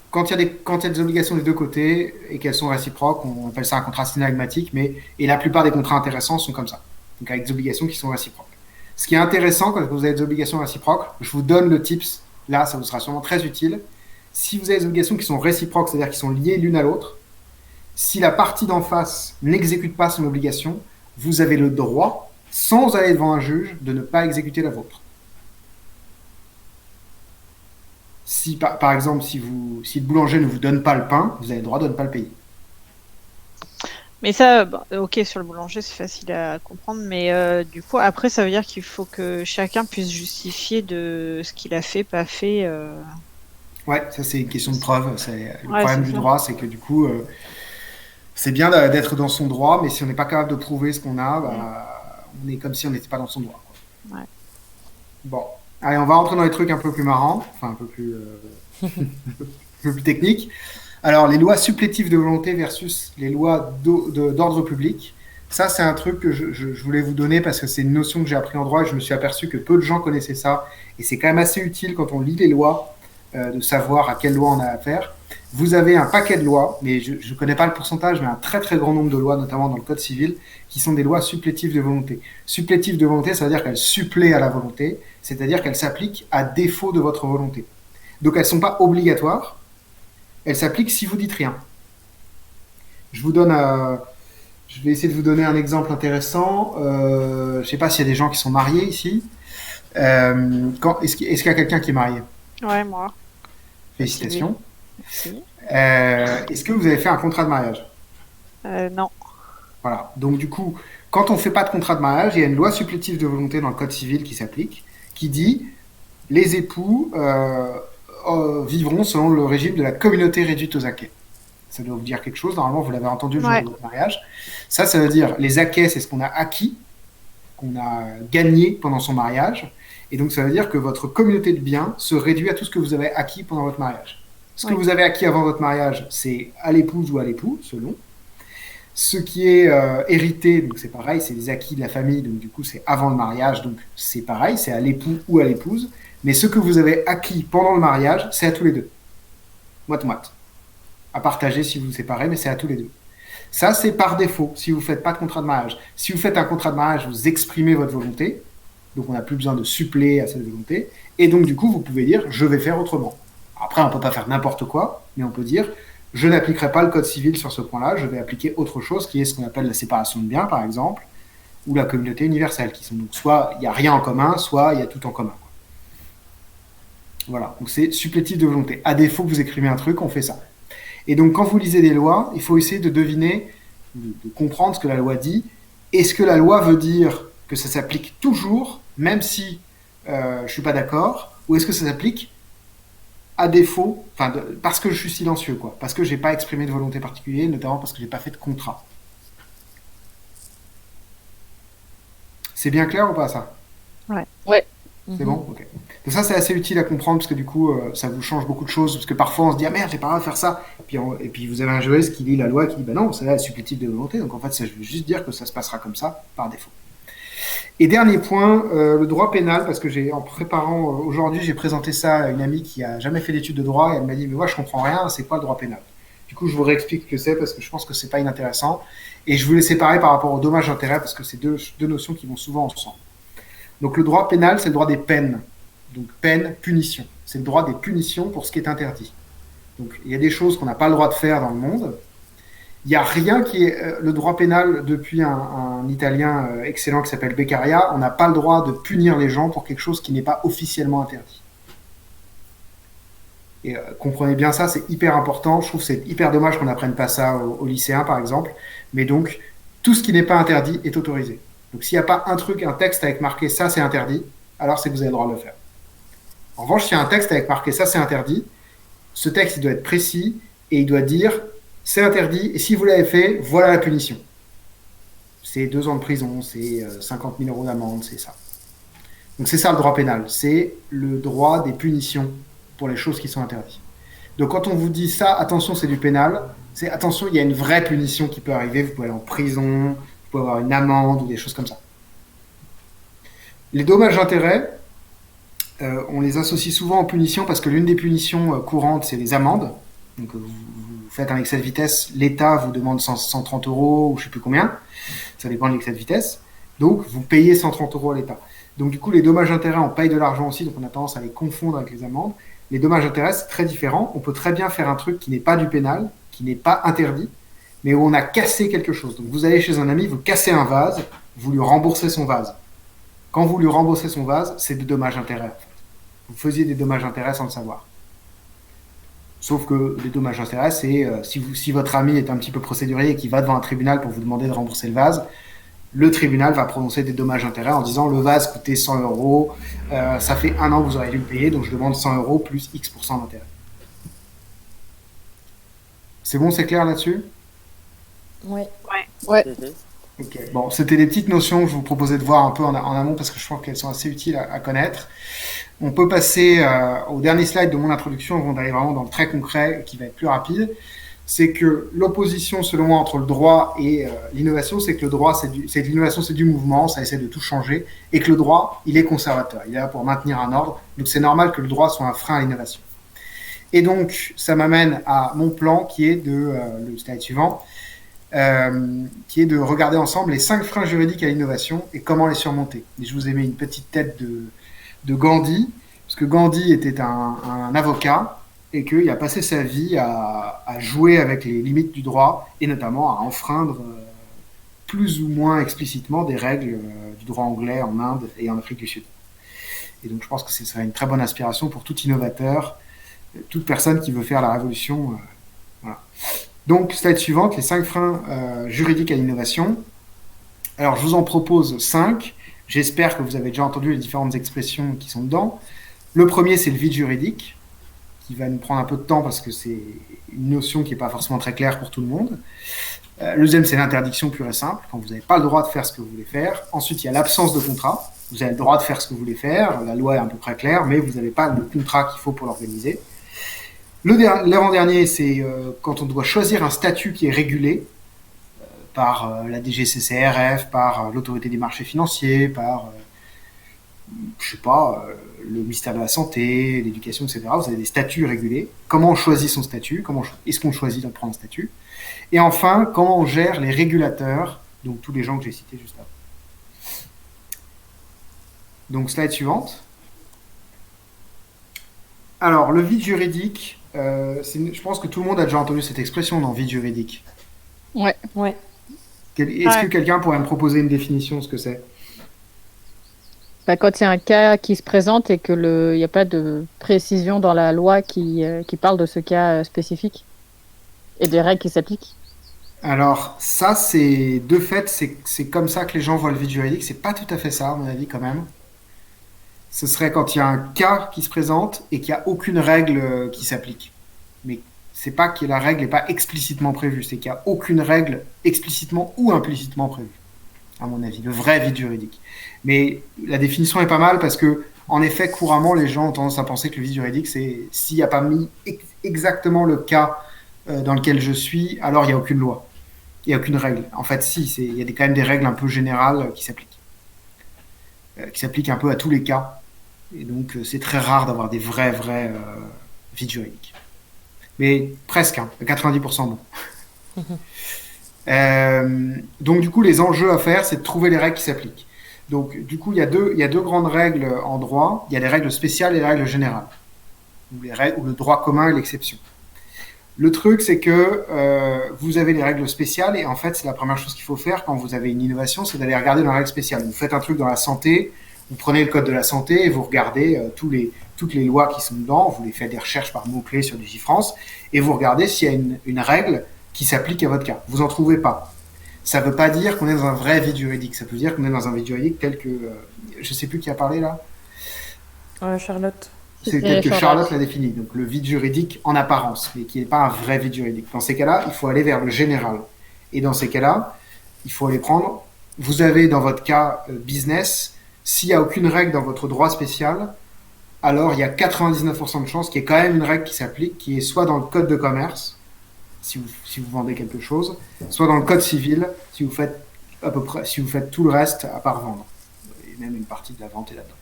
Quand il y a des obligations des deux côtés et qu'elles sont réciproques, on appelle ça un contrat synagmatique, et la plupart des contrats intéressants sont comme ça, donc avec des obligations qui sont réciproques. Ce qui est intéressant quand vous avez des obligations réciproques, je vous donne le tips, là ça vous sera sûrement très utile. Si vous avez des obligations qui sont réciproques, c'est-à-dire qui sont liées l'une à l'autre, si la partie d'en face n'exécute pas son obligation, vous avez le droit, sans aller devant un juge, de ne pas exécuter la vôtre. Si par exemple, si le boulanger ne vous donne pas le pain, vous avez le droit de ne pas le payer. Mais ça, ok, sur le boulanger, c'est facile à comprendre, mais du coup, après, ça veut dire qu'il faut que chacun puisse justifier de ce qu'il a fait, pas fait. Ouais, ça c'est une question de preuve. Le problème du ça. droit, c'est que du coup, c'est bien d'être dans son droit, mais si on n'est pas capable de prouver ce qu'on a, on est comme si on n'était pas dans son droit. Quoi. Ouais. Bon, allez, on va rentrer dans les trucs un peu plus marrants, enfin un peu plus, un peu plus techniques. Alors, les lois supplétives de volonté versus les lois d'ordre public, ça, c'est un truc que je voulais vous donner parce que c'est une notion que j'ai appris en droit et je me suis aperçu que peu de gens connaissaient ça. Et c'est quand même assez utile quand on lit les lois de savoir à quelle loi on a affaire. Vous avez un paquet de lois, mais je ne connais pas le pourcentage, mais un très très grand nombre de lois, notamment dans le Code civil, qui sont des lois supplétives de volonté. Supplétives de volonté, ça veut dire qu'elles suppléent à la volonté, c'est-à-dire qu'elles s'appliquent à défaut de votre volonté. Donc elles ne sont pas obligatoires. Elle s'applique si vous dites rien. Je vais essayer de vous donner un exemple intéressant. Je ne sais pas s'il y a des gens qui sont mariés ici. Est-ce qu'il y a quelqu'un qui est marié? Ouais, moi. Félicitations. Merci. Est-ce que vous avez fait un contrat de mariage? Non. Voilà. Donc du coup, quand on ne fait pas de contrat de mariage, il y a une loi supplétive de volonté dans le Code civil qui s'applique, qui dit les époux vivront selon le régime de la communauté réduite aux acquêts. Ça doit vous dire quelque chose, normalement vous l'avez entendu le jour de votre mariage. Ça veut dire, les acquêts, c'est ce qu'on a acquis, qu'on a gagné pendant son mariage, et donc ça veut dire que votre communauté de biens se réduit à tout ce que vous avez acquis pendant votre mariage. Ce que vous avez acquis avant votre mariage, c'est à l'épouse ou à l'époux, selon. Ce qui est hérité, donc c'est pareil, c'est les acquis de la famille, donc du coup c'est avant le mariage, donc c'est pareil, c'est à l'époux ou à l'épouse. Mais ce que vous avez acquis pendant le mariage, c'est à tous les deux. Moite-moite. À partager si vous vous séparez, mais c'est à tous les deux. Ça, c'est par défaut, si vous ne faites pas de contrat de mariage. Si vous faites un contrat de mariage, vous exprimez votre volonté. Donc, on n'a plus besoin de suppléer à cette volonté. Et donc, du coup, vous pouvez dire, je vais faire autrement. Après, on ne peut pas faire n'importe quoi, mais on peut dire, je n'appliquerai pas le code civil sur ce point-là, je vais appliquer autre chose, qui est ce qu'on appelle la séparation de biens, par exemple, ou la communauté universelle, qui sont donc soit il n'y a rien en commun, soit il y a tout en commun. Voilà, donc c'est supplétif de volonté. À défaut que vous écrivez un truc, on fait ça. Et donc quand vous lisez des lois, il faut essayer de deviner, de comprendre ce que la loi dit. Est-ce que la loi veut dire que ça s'applique toujours, même si je ne suis pas d'accord, ou est-ce que ça s'applique à défaut, parce que je suis silencieux, quoi, parce que je n'ai pas exprimé de volonté particulière, notamment parce que je n'ai pas fait de contrat. C'est bien clair ou pas ça? Ouais. C'est bon? Ok. Donc ça, c'est assez utile à comprendre parce que du coup, ça vous change beaucoup de choses. Parce que parfois, on se dit, ah merde, j'ai pas le droit de faire ça. Et puis vous avez un juriste qui lit la loi et qui dit, bah non, c'est là, supplétif de volonté. Donc en fait, ça veut juste dire que ça se passera comme ça, par défaut. Et dernier point, le droit pénal, parce que en préparant aujourd'hui, j'ai présenté ça à une amie qui a jamais fait d'études de droit et elle m'a dit, mais moi je comprends rien, c'est quoi le droit pénal? Du coup, je vous réexplique ce que c'est parce que je pense que c'est pas inintéressant. Et je voulais séparer par rapport au dommage d'intérêt parce que c'est deux notions qui vont souvent ensemble. Donc le droit pénal, c'est le droit des peines. Donc peine, punition. C'est le droit des punitions pour ce qui est interdit. Donc il y a des choses qu'on n'a pas le droit de faire dans le monde. Il n'y a rien qui est le droit pénal depuis un Italien excellent qui s'appelle Beccaria. On n'a pas le droit de punir les gens pour quelque chose qui n'est pas officiellement interdit. Et comprenez bien ça, c'est hyper important. Je trouve que c'est hyper dommage qu'on n'apprenne pas ça aux lycéens, par exemple. Mais donc, tout ce qui n'est pas interdit est autorisé. Donc s'il n'y a pas un texte avec marqué ça c'est interdit, alors c'est que vous avez le droit de le faire. En revanche, s'il y a un texte avec marqué ça c'est interdit, ce texte il doit être précis et il doit dire c'est interdit et si vous l'avez fait, voilà la punition. C'est 2 ans de prison, c'est 50 000 euros d'amende, c'est ça. Donc c'est ça le droit pénal, c'est le droit des punitions pour les choses qui sont interdites. Donc quand on vous dit ça, attention c'est du pénal, c'est attention il y a une vraie punition qui peut arriver, vous pouvez aller en prison, vous pouvez avoir une amende ou des choses comme ça. Les dommages d'intérêt, on les associe souvent aux punitions parce que l'une des punitions courantes, c'est les amendes. Donc vous faites un excès de vitesse, l'État vous demande 130 euros ou je ne sais plus combien, ça dépend de l'excès de vitesse. Donc vous payez 130 euros à l'État. Donc du coup, les dommages d'intérêt, on paye de l'argent aussi, donc on a tendance à les confondre avec les amendes. Les dommages d'intérêt, c'est très différent. On peut très bien faire un truc qui n'est pas du pénal, qui n'est pas interdit, mais où on a cassé quelque chose. Donc vous allez chez un ami, vous cassez un vase, vous lui remboursez son vase. Quand vous lui remboursez son vase, c'est des dommages-intérêts. En fait. Vous faisiez des dommages-intérêts sans le savoir. Sauf que les dommages-intérêts, c'est si votre ami est un petit peu procédurier et qu'il va devant un tribunal pour vous demander de rembourser le vase, le tribunal va prononcer des dommages-intérêts en disant le vase coûtait 100 euros, ça fait 1 an que vous aurez dû le payer, donc je demande 100 euros plus X% d'intérêt. C'est bon, c'est clair là-dessus? Ouais. Ouais. Ok. Bon, c'était des petites notions que je vous proposais de voir un peu en amont parce que je pense qu'elles sont assez utiles à connaître. On peut passer au dernier slide de mon introduction avant d'aller vraiment dans le très concret qui va être plus rapide. C'est que l'opposition, selon moi, entre le droit et l'innovation, c'est que le droit, c'est l'innovation, c'est du mouvement, ça essaie de tout changer, et que le droit, il est conservateur, il est là pour maintenir un ordre. Donc c'est normal que le droit soit un frein à l'innovation. Et donc, ça m'amène à mon plan qui est le slide suivant, qui est de regarder ensemble les 5 freins juridiques à l'innovation et comment les surmonter. Et je vous ai mis une petite tête de Gandhi, parce que Gandhi était un avocat et qu'il a passé sa vie à jouer avec les limites du droit et notamment à enfreindre plus ou moins explicitement des règles du droit anglais en Inde et en Afrique du Sud. Et donc je pense que ce serait une très bonne inspiration pour tout innovateur, toute personne qui veut faire la révolution. Voilà. Donc, slide suivante, les 5 freins juridiques à l'innovation. Alors, je vous en propose 5. J'espère que vous avez déjà entendu les différentes expressions qui sont dedans. Le premier, c'est le vide juridique, qui va nous prendre un peu de temps parce que c'est une notion qui n'est pas forcément très claire pour tout le monde. Le deuxième, c'est l'interdiction pure et simple, quand vous n'avez pas le droit de faire ce que vous voulez faire. Ensuite, il y a l'absence de contrat. Vous avez le droit de faire ce que vous voulez faire. La loi est à peu près claire, mais vous n'avez pas le contrat qu'il faut pour l'organiser. L'avant-dernier, c'est quand on doit choisir un statut qui est régulé par la DGCCRF, par l'autorité des marchés financiers, par, je sais pas, le ministère de la Santé, l'éducation, etc. Vous avez des statuts régulés. Comment on choisit son statut? Est-ce qu'on choisit de prendre un statut? Et enfin, comment on gère les régulateurs, donc tous les gens que j'ai cités juste avant. Donc, slide suivante. Alors, le vide juridique, je pense que tout le monde a déjà entendu cette expression dans vide juridique. Ouais. Est-ce que quelqu'un pourrait me proposer une définition de ce que c'est? Bah, quand il y a un cas qui se présente et que il n'y a pas de précision dans la loi qui parle de ce cas spécifique et des règles qui s'appliquent. Alors, ça, c'est de fait, c'est comme ça que les gens voient le vide juridique. C'est pas tout à fait ça, à mon avis, quand même. Ce serait quand il y a un cas qui se présente et qu'il n'y a aucune règle qui s'applique. Mais c'est pas que la règle n'est pas explicitement prévue, c'est qu'il n'y a aucune règle explicitement ou implicitement prévue, à mon avis, le vrai vide juridique. Mais la définition est pas mal parce que, en effet, couramment, les gens ont tendance à penser que le vide juridique, c'est s'il n'y a pas mis exactement le cas dans lequel je suis, alors il n'y a aucune loi, il n'y a aucune règle. En fait, si, il y a quand même des règles un peu générales qui s'appliquent. qui s'applique un peu à tous les cas. Et donc, c'est très rare d'avoir des vrais vides juridiques. Mais presque, hein, à 90% bon. Donc, du coup, les enjeux à faire, c'est de trouver les règles qui s'appliquent. Donc, du coup, il y a deux grandes règles en droit. Il y a les règles spéciales et les règles générales, ou le droit commun et l'exception. Le truc, c'est que vous avez les règles spéciales et en fait, c'est la première chose qu'il faut faire quand vous avez une innovation, c'est d'aller regarder dans les règles spéciales. Vous faites un truc dans la santé, vous prenez le code de la santé et vous regardez toutes les lois qui sont dedans, vous les faites des recherches par mots-clés sur Digifrance et vous regardez s'il y a une règle qui s'applique à votre cas. Vous n'en trouvez pas. Ça ne veut pas dire qu'on est dans un vrai vide juridique. Ça peut dire qu'on est dans un vide juridique tel que... je ne sais plus qui a parlé là. Charlotte. C'est tel que Charlotte l'a défini. Donc le vide juridique en apparence, mais qui n'est pas un vrai vide juridique. Dans ces cas-là, il faut aller vers le général. Et dans ces cas-là, il faut aller prendre... Vous avez dans votre cas business, s'il n'y a aucune règle dans votre droit spécial, alors il y a 99% de chances qu'il y ait quand même une règle qui s'applique, qui est soit dans le code de commerce, si vous vendez quelque chose, soit dans le code civil, si vous faites tout le reste à part vendre. Et même une partie de la vente est là-dedans.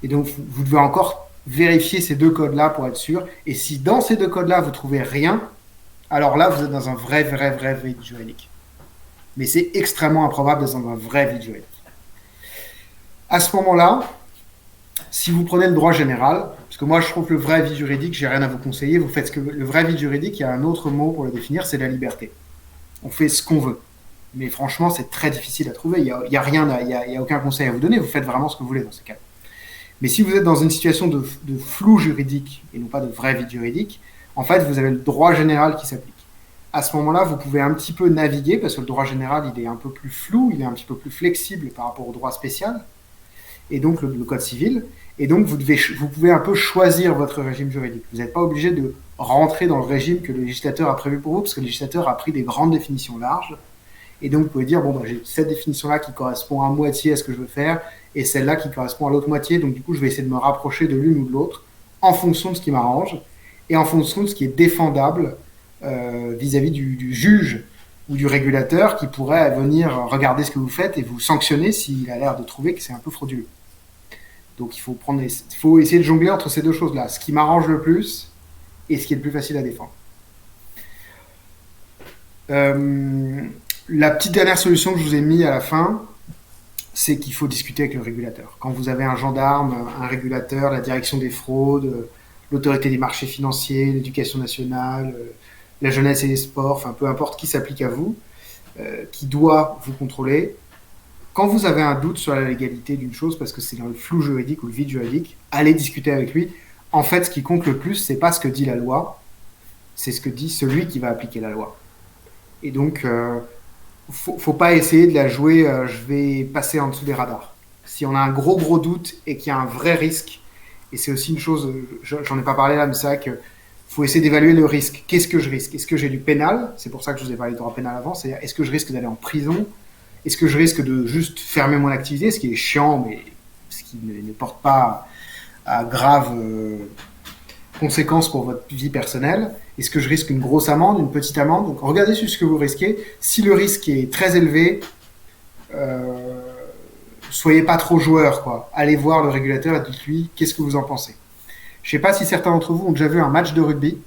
Et donc, vous devez encore vérifier ces deux codes-là pour être sûr. Et si dans ces deux codes-là, vous trouvez rien, alors là, vous êtes dans un vrai vide juridique. Mais c'est extrêmement improbable d'être dans un vrai vide juridique. À ce moment-là, si vous prenez le droit général, parce que moi je trouve que le vrai vide juridique, j'ai rien à vous conseiller, vous faites ce que le vrai vide juridique, il y a un autre mot pour le définir, c'est la liberté. On fait ce qu'on veut. Mais franchement, c'est très difficile à trouver. Il y a aucun conseil à vous donner. Vous faites vraiment ce que vous voulez dans ces cas. Mais si vous êtes dans une situation de flou juridique et non pas de vrai vide juridique, en fait, vous avez le droit général qui s'applique. À ce moment-là, vous pouvez un petit peu naviguer parce que le droit général, il est un peu plus flou, il est un petit peu plus flexible par rapport au droit spécial et donc le code civil. Et donc, vous pouvez un peu choisir votre régime juridique. Vous n'êtes pas obligé de rentrer dans le régime que le législateur a prévu pour vous, parce que le législateur a pris des grandes définitions larges. Et donc, vous pouvez dire, j'ai cette définition-là qui correspond à moitié à ce que je veux faire, et celle-là qui correspond à l'autre moitié. Donc, du coup, je vais essayer de me rapprocher de l'une ou de l'autre, en fonction de ce qui m'arrange, et en fonction de ce qui est défendable vis-à-vis du juge ou du régulateur qui pourrait venir regarder ce que vous faites et vous sanctionner s'il a l'air de trouver que c'est un peu frauduleux. Donc il faut essayer de jongler entre ces deux choses-là, ce qui m'arrange le plus et ce qui est le plus facile à défendre. La petite dernière solution que je vous ai mis à la fin, c'est qu'il faut discuter avec le régulateur. Quand vous avez un gendarme, un régulateur, la direction des fraudes, l'autorité des marchés financiers, l'éducation nationale, la jeunesse et les sports, enfin peu importe qui s'applique à vous, qui doit vous contrôler, quand vous avez un doute sur la légalité d'une chose, parce que c'est dans le flou juridique ou le vide juridique, allez discuter avec lui. En fait, ce qui compte le plus, c'est pas ce que dit la loi, c'est ce que dit celui qui va appliquer la loi. Et donc, faut pas essayer de la jouer, je vais passer en dessous des radars. Si on a un gros doute et qu'il y a un vrai risque, et c'est aussi une chose, j'en ai pas parlé là, mais c'est vrai que faut essayer d'évaluer le risque. Qu'est-ce que je risque? Est-ce que j'ai du pénal? C'est pour ça que je vous ai parlé de droit pénal avant. C'est-à-dire, est-ce que je risque d'aller en prison? Est-ce que je risque de juste fermer mon activité, ce qui est chiant, mais ce qui ne porte pas à graves conséquences pour votre vie personnelle? Est-ce que je risque une grosse amende, une petite amende? Donc regardez sur ce que vous risquez. Si le risque est très élevé, soyez pas trop joueur, quoi. Allez voir le régulateur et dites-lui qu'est-ce que vous en pensez. Je sais pas si certains d'entre vous ont déjà vu un match de rugby.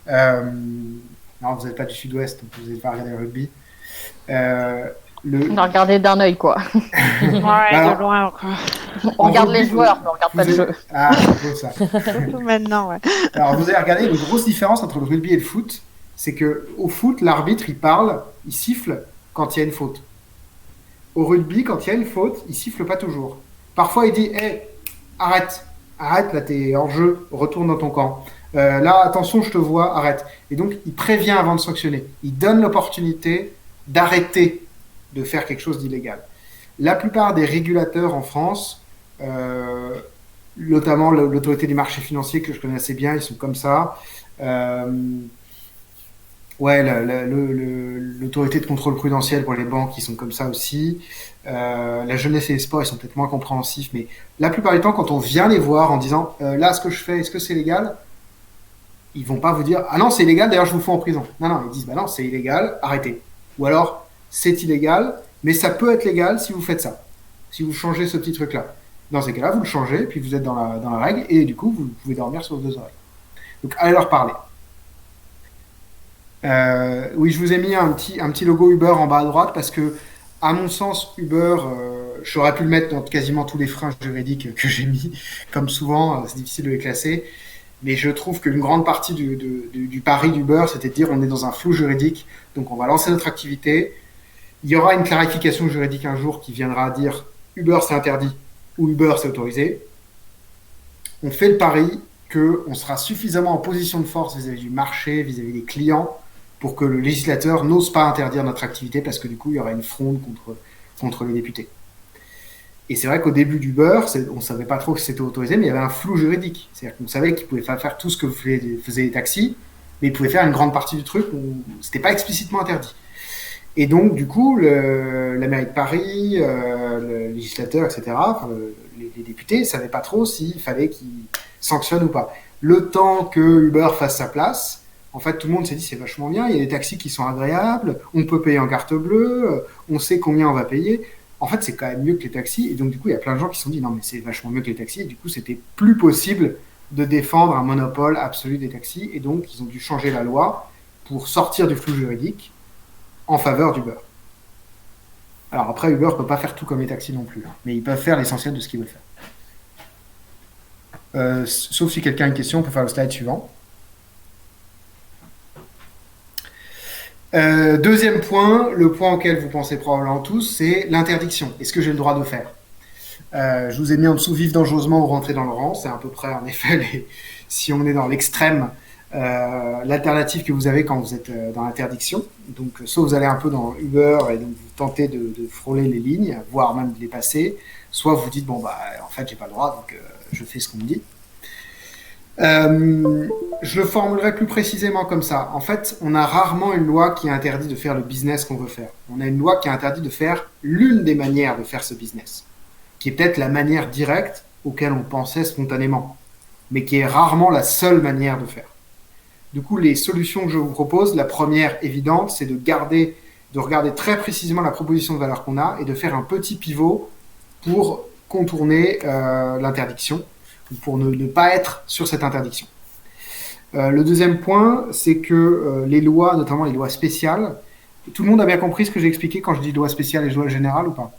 Non, vous n'êtes pas du Sud-Ouest, donc vous n'avez pas regardé le rugby. On a regardé d'un œil, quoi. Ouais, de loin encore. On regarde les joueurs, mais on regarde pas le jeu. Ah, c'est beau ça. Surtout maintenant, ouais. Alors, vous avez regardé une grosse différence entre le rugby et le foot, c'est que au foot, l'arbitre, il parle, il siffle quand il y a une faute. Au rugby, quand il y a une faute, il siffle pas toujours. Parfois, il dit hey, arrête, là, t'es hors jeu, retourne dans ton camp. Là, attention, je te vois, arrête. Et donc, il prévient avant de sanctionner. Il donne l'opportunité d'arrêter de faire quelque chose d'illégal. La plupart des régulateurs en France, notamment l'autorité des marchés financiers que je connais assez bien, ils sont comme ça. L'autorité de contrôle prudentiel pour les banques, ils sont comme ça aussi. La jeunesse et les sports, ils sont peut-être moins compréhensifs, mais la plupart du temps, quand on vient les voir en disant là, ce que je fais, est-ce que c'est légal? Ils vont pas vous dire ah non, c'est illégal, d'ailleurs je vous fous en prison. Non, ils disent bah non, c'est illégal, arrêtez. Ou alors c'est illégal, mais ça peut être légal si vous faites ça. si vous changez ce petit truc-là. Dans ces cas-là, vous le changez, puis vous êtes dans la règle, et du coup, vous pouvez dormir sur vos 2 oreilles. Donc, allez leur parler. Oui, je vous ai mis un petit logo Uber en bas à droite, parce que, à mon sens, Uber, j'aurais pu le mettre dans quasiment tous les freins juridiques que j'ai mis. Comme souvent, c'est difficile de les classer. Mais je trouve qu'une grande partie du pari d'Uber, c'était de dire on est dans un flou juridique, donc on va lancer notre activité. Il y aura une clarification juridique un jour qui viendra dire Uber c'est interdit ou Uber c'est autorisé. On fait le pari qu'on sera suffisamment en position de force vis-à-vis du marché, vis-à-vis des clients, pour que le législateur n'ose pas interdire notre activité, parce que du coup il y aura une fronde contre les députés. Et c'est vrai qu'au début d'Uber, on ne savait pas trop que c'était autorisé, mais il y avait un flou juridique. C'est-à-dire qu'on savait qu'ils ne pouvaient pas faire tout ce que faisaient les taxis, mais ils pouvaient faire une grande partie du truc où ce n'était pas explicitement interdit. Et donc, du coup, la mairie de Paris, le législateur, etc., les députés ne savaient pas trop s'il fallait qu'ils sanctionnent ou pas. Le temps que Uber fasse sa place, en fait, tout le monde s'est dit c'est vachement bien, il y a des taxis qui sont agréables, on peut payer en carte bleue, on sait combien on va payer. En fait, c'est quand même mieux que les taxis. Et donc, du coup, il y a plein de gens qui se sont dit non, mais c'est vachement mieux que les taxis. Et du coup, c'était plus possible de défendre un monopole absolu des taxis. Et donc, ils ont dû changer la loi pour sortir du flou juridique en faveur d'Uber. Alors après, Uber ne peut pas faire tout comme les taxis non plus. Mais ils peuvent faire l'essentiel de ce qu'ils veulent faire. Sauf si quelqu'un a une question, on peut faire le slide suivant. Deuxième point, le point auquel vous pensez probablement tous, c'est l'interdiction. Est-ce que j'ai le droit de faire Je vous ai mis en dessous vif dangereusement ou rentrer dans le rang. C'est à peu près, en effet, si on est dans l'extrême, l'alternative que vous avez quand vous êtes dans l'interdiction. Donc, soit vous allez un peu dans Uber et donc vous tentez de frôler les lignes, voire même de les passer, soit vous dites, bon, bah, en fait, j'ai pas le droit, donc je fais ce qu'on me dit. Je le formulerai plus précisément comme ça. En fait, on a rarement une loi qui interdit de faire le business qu'on veut faire. On a une loi qui interdit de faire l'une des manières de faire ce business, qui est peut-être la manière directe auquel on pensait spontanément, mais qui est rarement la seule manière de faire. Du coup, les solutions que je vous propose, la première évidente, c'est de regarder très précisément la proposition de valeur qu'on a et de faire un petit pivot pour contourner l'interdiction, pour ne pas être sur cette interdiction. Le deuxième point, c'est que les lois, notamment les lois spéciales, tout le monde a bien compris ce que j'ai expliqué quand je dis loi spéciale et loi générale ou pas?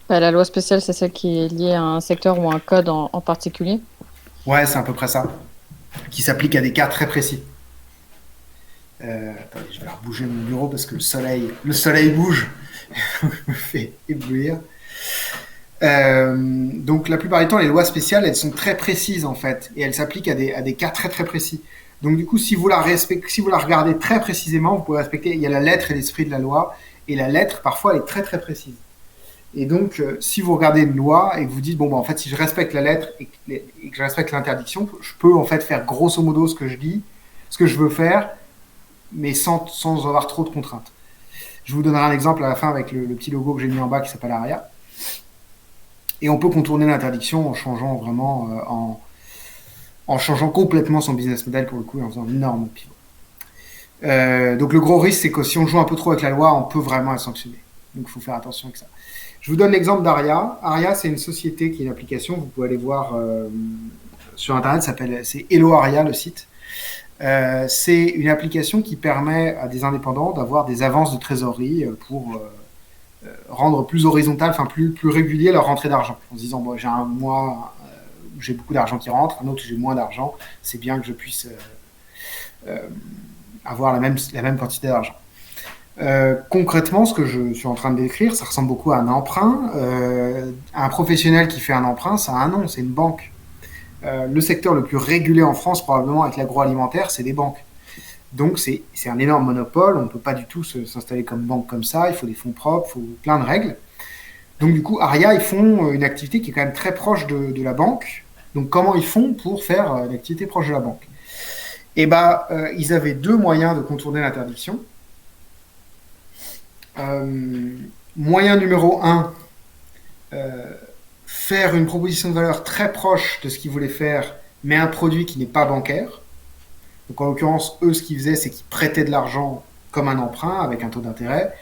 La loi spéciale, c'est celle qui est liée à un secteur ou un code en particulier? Ouais, c'est à peu près ça. Qui s'applique à des cas très précis. Attendez, je vais rebouger mon bureau parce que le soleil bouge, me fait éblouir. Donc la plupart du temps, les lois spéciales, elles sont très précises en fait, et elles s'appliquent à des cas très très précis. Donc du coup, si vous la regardez très précisément, vous pouvez respecter. Il y a la lettre et l'esprit de la loi, et la lettre parfois elle est très très précise. Et donc, si vous regardez une loi et que vous dites bon, bah, en fait, si je respecte la lettre et que je respecte l'interdiction, je peux en fait faire grosso modo ce que je dis, ce que je veux faire, mais sans avoir trop de contraintes. Je vous donnerai un exemple à la fin avec le petit logo que j'ai mis en bas qui s'appelle Aria. Et on peut contourner l'interdiction en changeant vraiment, en changeant complètement son business model pour le coup, et en faisant un énorme pivot. Donc le gros risque, c'est que si on joue un peu trop avec la loi, on peut vraiment être sanctionné. Donc il faut faire attention avec ça. Je vous donne l'exemple d'Aria. Aria, c'est une société qui est une application. Vous pouvez aller voir sur Internet, c'est Hello Aria, le site. C'est une application qui permet à des indépendants d'avoir des avances de trésorerie pour rendre plus horizontal, enfin plus régulier leur rentrée d'argent. En se disant, bon, j'ai un mois où j'ai beaucoup d'argent qui rentre, un autre où j'ai moins d'argent. C'est bien que je puisse avoir la même quantité d'argent. Concrètement, ce que je suis en train de décrire, ça ressemble beaucoup à un emprunt. Un professionnel qui fait un emprunt, ça a un nom, c'est une banque. Le secteur le plus régulé en France, probablement avec l'agroalimentaire, c'est les banques. Donc c'est un énorme monopole, on ne peut pas du tout s'installer comme banque comme ça, il faut des fonds propres, il faut plein de règles. Donc du coup, Aria, ils font une activité qui est quand même très proche de la banque. Donc comment ils font pour faire une activité proche de la banque? Eh bien, ils avaient deux moyens de contourner l'interdiction. Moyen numéro 1, faire une proposition de valeur très proche de ce qu'ils voulaient faire, mais un produit qui n'est pas bancaire. Donc en l'occurrence, eux, ce qu'ils faisaient, c'est qu'ils prêtaient de l'argent comme un emprunt avec un taux d'intérêt.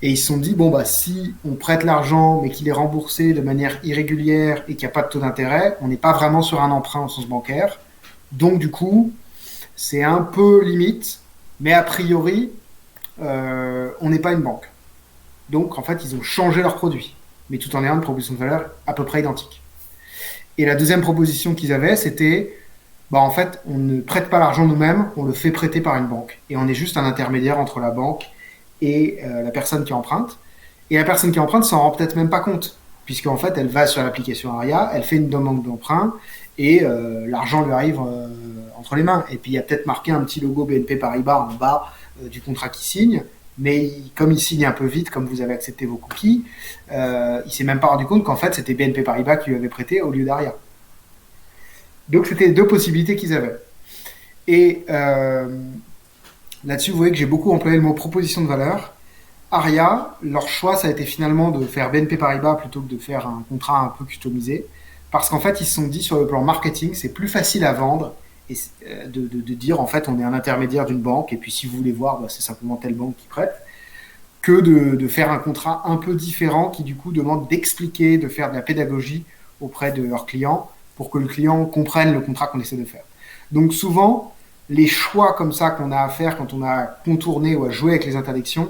Et ils se sont dit, bon, bah, si on prête l'argent, mais qu'il est remboursé de manière irrégulière et qu'il n'y a pas de taux d'intérêt, on n'est pas vraiment sur un emprunt au sens bancaire. Donc, du coup, c'est un peu limite, mais a priori, on n'est pas une banque. Donc, en fait, ils ont changé leur produit, mais tout en ayant une proposition de valeur à peu près identique. Et la deuxième proposition qu'ils avaient, c'était, bah, en fait, on ne prête pas l'argent nous-mêmes, on le fait prêter par une banque. Et on est juste un intermédiaire entre la banque et la personne qui emprunte. Et la personne qui emprunte s'en rend peut-être même pas compte, puisqu'en fait, elle va sur l'application Aria, elle fait une demande d'emprunt, et l'argent lui arrive entre les mains. Et puis, il y a peut-être marqué un petit logo BNP Paribas en bas du contrat qu'il signe, mais comme il signe un peu vite, comme vous avez accepté vos cookies, il s'est même pas rendu compte qu'en fait, c'était BNP Paribas qui lui avait prêté au lieu d'Aria. Donc, c'était les deux possibilités qu'ils avaient. Et là-dessus, vous voyez que j'ai beaucoup employé le mot proposition de valeur. Aria, leur choix, ça a été finalement de faire BNP Paribas plutôt que de faire un contrat un peu customisé. Parce qu'en fait, ils se sont dit, sur le plan marketing, c'est plus facile à vendre et de dire, en fait, on est un intermédiaire d'une banque, et puis si vous voulez voir, bah, c'est simplement telle banque qui prête, que de faire un contrat un peu différent qui, du coup, demande d'expliquer, de faire de la pédagogie auprès de leurs clients pour que le client comprenne le contrat qu'on essaie de faire. Donc, souvent, les choix comme ça qu'on a à faire quand on a contourné ou à jouer avec les interdictions,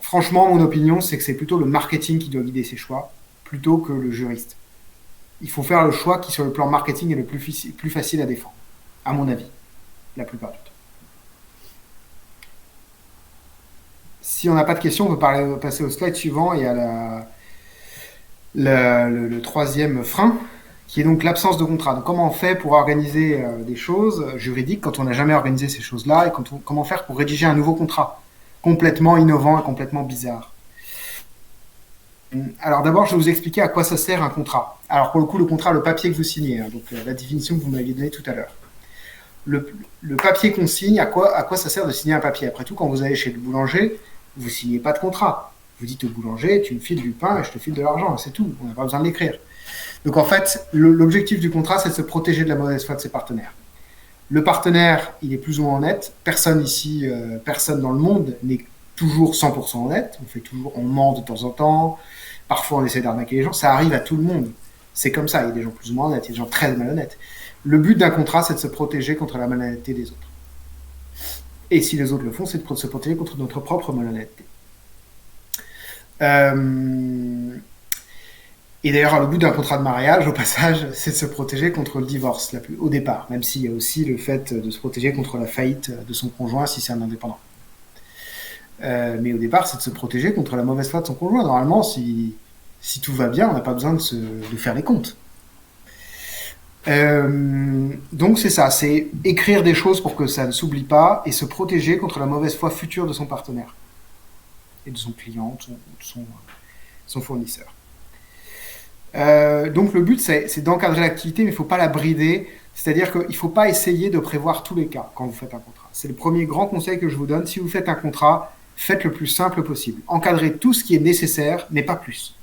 franchement, mon opinion, c'est que c'est plutôt le marketing qui doit guider ces choix, plutôt que le juriste. Il faut faire le choix qui, sur le plan marketing, est le plus facile à défendre, à mon avis, la plupart du temps. Si on n'a pas de questions, on peut passer au slide suivant et à le troisième frein, qui est donc l'absence de contrat. Donc, comment on fait pour organiser des choses juridiques quand on n'a jamais organisé ces choses-là, et comment faire pour rédiger un nouveau contrat complètement innovant et complètement bizarre. Alors d'abord, je vais vous expliquer à quoi ça sert un contrat. Alors pour le coup, le contrat, le papier que vous signez, donc la définition que vous m'aviez donnée tout à l'heure. Le papier qu'on signe, à quoi ça sert de signer un papier? Après tout, quand vous allez chez le boulanger, vous signez pas de contrat. Vous dites au boulanger, tu me files du pain et je te file de l'argent, c'est tout. On n'a pas besoin de l'écrire. Donc en fait, l'objectif du contrat, c'est de se protéger de la mauvaise foi de ses partenaires. Le partenaire, il est plus ou moins honnête. Personne ici, personne dans le monde n'est toujours 100% honnête. On ment de temps en temps. Parfois, on essaie d'arnaquer les gens. Ça arrive à tout le monde. C'est comme ça. Il y a des gens plus ou moins honnêtes. Il y a des gens très malhonnêtes. Le but d'un contrat, c'est de se protéger contre la malhonnêteté des autres. Et si les autres le font, c'est de se protéger contre notre propre malhonnêteté. Et d'ailleurs, le but d'un contrat de mariage, au passage, c'est de se protéger contre le divorce, au départ, même s'il y a aussi le fait de se protéger contre la faillite de son conjoint si c'est un indépendant. Mais au départ, c'est de se protéger contre la mauvaise foi de son conjoint. Normalement, si tout va bien, on n'a pas besoin de faire les comptes. Donc c'est ça, c'est écrire des choses pour que ça ne s'oublie pas et se protéger contre la mauvaise foi future de son partenaire et de son client, de son fournisseur. Donc le but, c'est d'encadrer l'activité, mais il ne faut pas la brider. C'est-à-dire qu'il ne faut pas essayer de prévoir tous les cas quand vous faites un contrat. C'est le premier grand conseil que je vous donne. Si vous faites un contrat, faites le plus simple possible. Encadrez tout ce qui est nécessaire, mais pas plus.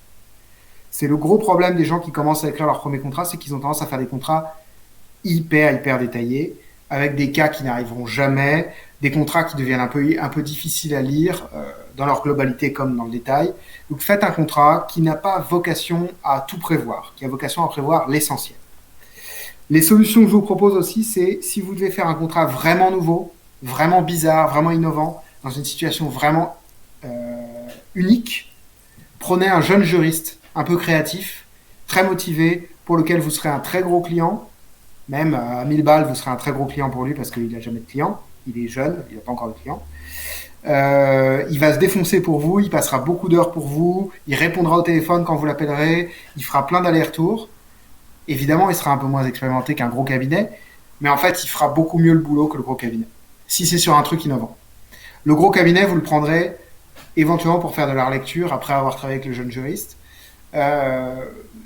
C'est le gros problème des gens qui commencent à écrire leur premier contrat, c'est qu'ils ont tendance à faire des contrats hyper détaillés, avec des cas qui n'arriveront jamais, des contrats qui deviennent un peu difficiles à lire, dans leur globalité comme dans le détail. Donc faites un contrat qui n'a pas vocation à tout prévoir, qui a vocation à prévoir l'essentiel. Les solutions que je vous propose aussi, c'est si vous devez faire un contrat vraiment nouveau, vraiment bizarre, vraiment innovant, dans une situation vraiment unique, prenez un jeune juriste, un peu créatif, très motivé, pour lequel vous serez un très gros client. Même à 1000 balles, vous serez un très gros client pour lui parce qu'il n'a jamais de client. Il est jeune, il n'a pas encore de client. Il va se défoncer pour vous, il passera beaucoup d'heures pour vous, il répondra au téléphone quand vous l'appellerez, il fera plein d'allers-retours. Évidemment, il sera un peu moins expérimenté qu'un gros cabinet, mais en fait, il fera beaucoup mieux le boulot que le gros cabinet, si c'est sur un truc innovant. Le gros cabinet, vous le prendrez éventuellement pour faire de la relecture après avoir travaillé avec le jeune juriste,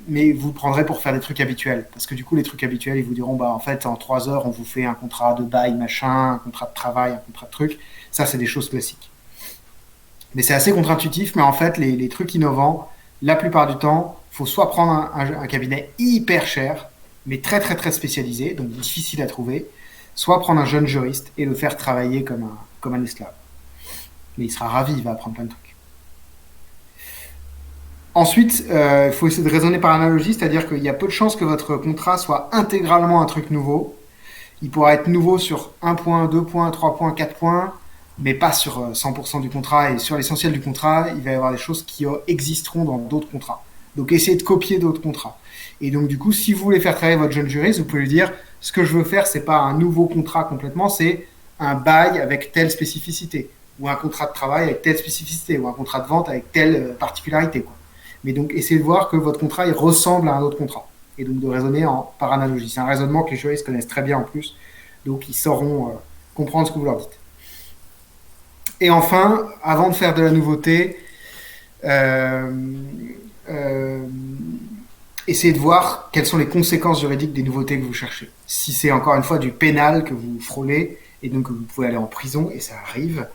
mais vous le prendrez pour faire des trucs habituels, parce que du coup, les trucs habituels, ils vous diront, bah en fait, en 3 heures, on vous fait un contrat de bail, machin, un contrat de travail, un contrat de truc. Ça, c'est des choses classiques. Mais c'est assez contre-intuitif, mais en fait, les trucs innovants, la plupart du temps, il faut soit prendre un cabinet hyper cher, mais très spécialisé, donc difficile à trouver, soit prendre un jeune juriste et le faire travailler comme comme un esclave. Mais il sera ravi, il va apprendre plein de trucs. Ensuite, il faut essayer de raisonner par analogie, c'est-à-dire qu'il y a peu de chances que votre contrat soit intégralement un truc nouveau. Il pourra être nouveau sur 1 point, 2 points, 3 points, 4 points, mais pas sur 100% du contrat. Et sur l'essentiel du contrat, il va y avoir des choses qui existeront dans d'autres contrats. Donc, essayez de copier d'autres contrats. Et donc, du coup, si vous voulez faire travailler votre jeune juriste, vous pouvez lui dire, ce que je veux faire, c'est pas un nouveau contrat complètement, c'est un bail avec telle spécificité, ou un contrat de travail avec telle spécificité, ou un contrat de vente avec telle particularité, quoi. Mais donc, essayez de voir que votre contrat, il ressemble à un autre contrat. Et donc, de raisonner par analogie. C'est un raisonnement que les juristes connaissent très bien en plus. Donc, ils sauront comprendre ce que vous leur dites. Et enfin, avant de faire de la nouveauté, essayez de voir quelles sont les conséquences juridiques des nouveautés que vous cherchez. Si c'est encore une fois du pénal que vous frôlez, et donc que vous pouvez aller en prison, et ça arrive,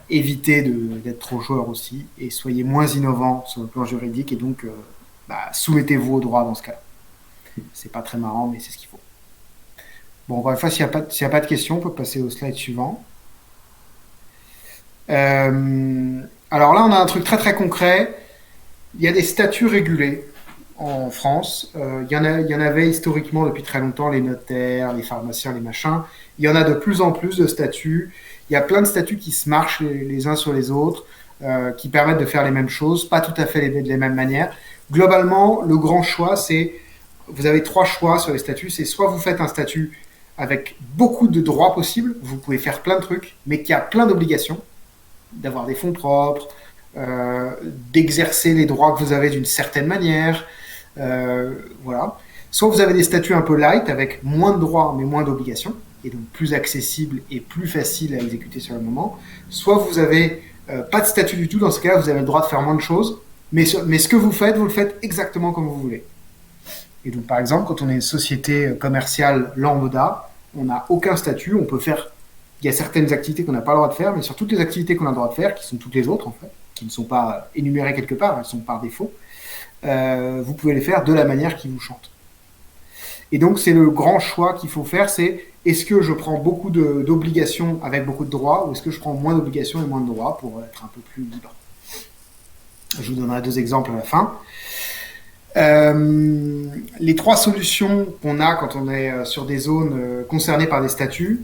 évitez d'être trop joueur aussi, et soyez moins innovant sur le plan juridique, et donc soumettez-vous au droit dans ce cas-là. C'est pas très marrant, mais c'est ce qu'il faut. Bon, encore une fois, s'il n'y a pas de questions, on peut passer au slide suivant. Alors là, on a un truc très très concret. Il y a des statuts régulés en France. Il y en avait historiquement depuis très longtemps, les notaires, les pharmaciens, les machins. Il y en a de plus en plus de statuts. Il y a plein de statuts qui se marchent les uns sur les autres, qui permettent de faire les mêmes choses, pas tout à fait de la même manière. Globalement, le grand choix, c'est, vous avez 3 choix sur les statuts. C'est soit vous faites un statut avec beaucoup de droits possibles, vous pouvez faire plein de trucs, mais qui a plein d'obligations, d'avoir des fonds propres, d'exercer les droits que vous avez d'une certaine manière, voilà. Soit vous avez des statuts un peu light, avec moins de droits, mais moins d'obligations, et donc plus accessible et plus facile à exécuter sur le moment. Soit vous avez pas de statut du tout, dans ce cas, vous avez le droit de faire moins de choses, mais ce que vous le faites exactement comme vous voulez. Et donc, par exemple, quand on est une société commerciale lambda, on n'a aucun statut, on peut faire... Il y a certaines activités qu'on n'a pas le droit de faire, mais sur toutes les activités qu'on a le droit de faire, qui sont toutes les autres, en fait, qui ne sont pas énumérées quelque part, elles sont par défaut, vous pouvez les faire de la manière qui vous chante. Et donc, c'est le grand choix qu'il faut faire, c'est est-ce que je prends beaucoup d'obligations avec beaucoup de droits, ou est-ce que je prends moins d'obligations et moins de droits pour être un peu plus libre. Je vous donnerai 2 exemples à la fin. Les 3 solutions qu'on a quand on est sur des zones concernées par des statuts,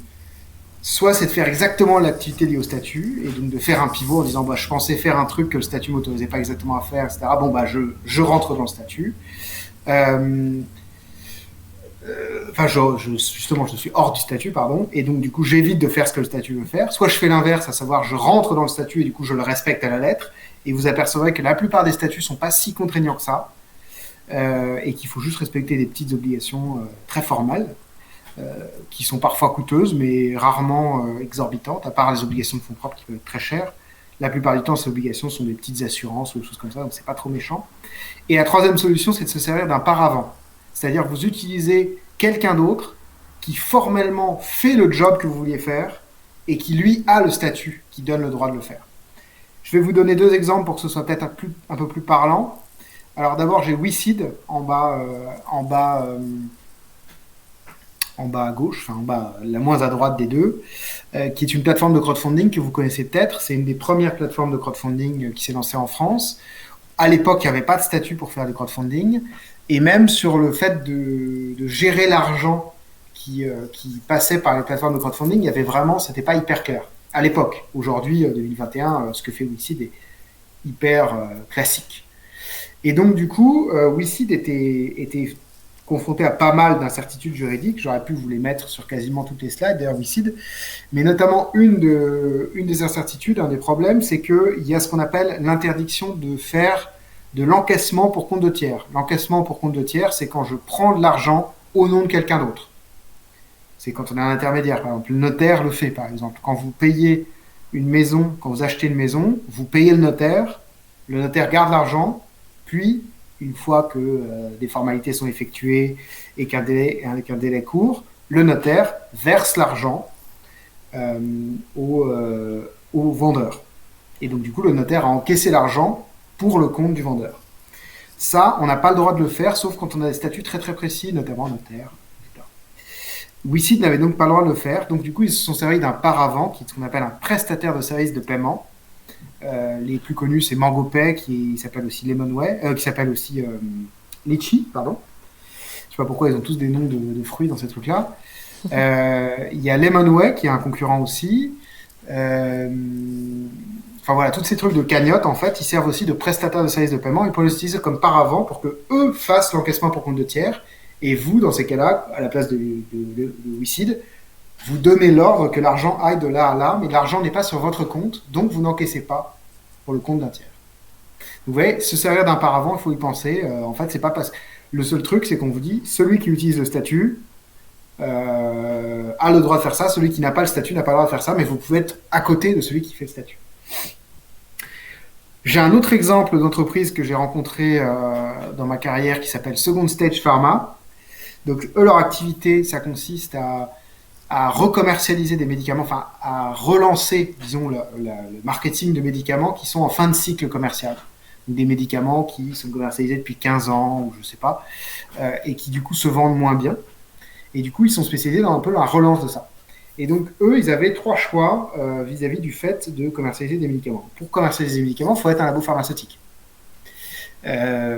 soit c'est de faire exactement l'activité liée au statut, et donc de faire un pivot en disant je pensais faire un truc que le statut ne m'autorisait pas exactement à faire, etc. Bon, je rentre dans le statut. Justement, je suis hors du statut, pardon, et donc du coup, j'évite de faire ce que le statut veut faire. Soit je fais l'inverse, à savoir je rentre dans le statut et du coup, je le respecte à la lettre, et vous apercevrez que la plupart des statuts ne sont pas si contraignants que ça, et qu'il faut juste respecter des petites obligations très formelles, qui sont parfois coûteuses, mais rarement exorbitantes, à part les obligations de fonds propres qui peuvent être très chères. La plupart du temps, ces obligations sont des petites assurances ou des choses comme ça, donc c'est pas trop méchant. Et la 3e solution, c'est de se servir d'un paravent. C'est-à-dire que vous utilisez quelqu'un d'autre qui formellement fait le job que vous vouliez faire et qui, lui, a le statut qui donne le droit de le faire. Je vais vous donner 2 exemples pour que ce soit peut-être un peu plus parlant. Alors d'abord, j'ai WeSeed en bas à gauche, enfin en bas, la moins à droite des 2, qui est une plateforme de crowdfunding que vous connaissez peut-être. C'est une des premières plateformes de crowdfunding qui s'est lancée en France. À l'époque, il n'y avait pas de statut pour faire du crowdfunding. Et même sur le fait de gérer l'argent qui passait par les plateformes de crowdfunding, il y avait vraiment, c'était pas hyper clair. À l'époque, aujourd'hui, 2021, ce que fait WeSeed est hyper classique. Et donc, du coup, WeSeed était confronté à pas mal d'incertitudes juridiques. J'aurais pu vous les mettre sur quasiment toutes les slides, d'ailleurs, WeSeed. Mais notamment, une des incertitudes, un des problèmes, c'est qu'il y a ce qu'on appelle l'interdiction de faire de l'encaissement pour compte de tiers. L'encaissement pour compte de tiers, c'est quand je prends de l'argent au nom de quelqu'un d'autre. C'est quand on est un intermédiaire, par exemple. Le notaire le fait, par exemple. Quand vous payez une maison, quand vous achetez une maison, vous payez le notaire garde l'argent, puis, une fois que des formalités sont effectuées et qu'un délai court, le notaire verse l'argent au vendeur. Et donc, du coup, le notaire a encaissé l'argent pour le compte du vendeur. Ça, on n'a pas le droit de le faire, sauf quand on a des statuts très très précis, notamment notaire, etc. WeSeed n'avait donc pas le droit de le faire. Donc, du coup, ils se sont servis d'un paravent, qui est ce qu'on appelle un prestataire de services de paiement. Les plus connus, c'est MangoPay, qui s'appelle aussi Lemonway, qui s'appelle aussi Litchi, pardon. Je sais pas pourquoi ils ont tous des noms de fruits dans ces trucs-là. Il y a Lemonway, qui est un concurrent aussi. Enfin voilà, tous ces trucs de cagnotte, en fait, ils servent aussi de prestataires de services de paiement. Ils peuvent les utiliser comme paravent pour que eux fassent l'encaissement pour compte de tiers. Et vous, dans ces cas-là, à la place de WeSeed, vous donnez l'ordre que l'argent aille de là à là, mais l'argent n'est pas sur votre compte, donc vous n'encaissez pas pour le compte d'un tiers. Vous voyez, se servir d'un paravent, il faut y penser. En fait, c'est pas parce que le seul truc, c'est qu'on vous dit, celui qui utilise le statut a le droit de faire ça, celui qui n'a pas le statut n'a pas le droit de faire ça, mais vous pouvez être à côté de celui qui fait le statut. J'ai un autre exemple d'entreprise que j'ai rencontré dans ma carrière qui s'appelle Second Stage Pharma. Donc, eux, leur activité, ça consiste à recommercialiser des médicaments, enfin, à relancer, disons, le marketing de médicaments qui sont en fin de cycle commercial. Donc, des médicaments qui sont commercialisés depuis 15 ans, ou je sais pas, et qui, du coup, se vendent moins bien. Et du coup, ils sont spécialisés dans un peu la relance de ça. Et donc, eux, ils avaient 3 choix vis-à-vis du fait de commercialiser des médicaments. Pour commercialiser des médicaments, il faut être un labo pharmaceutique.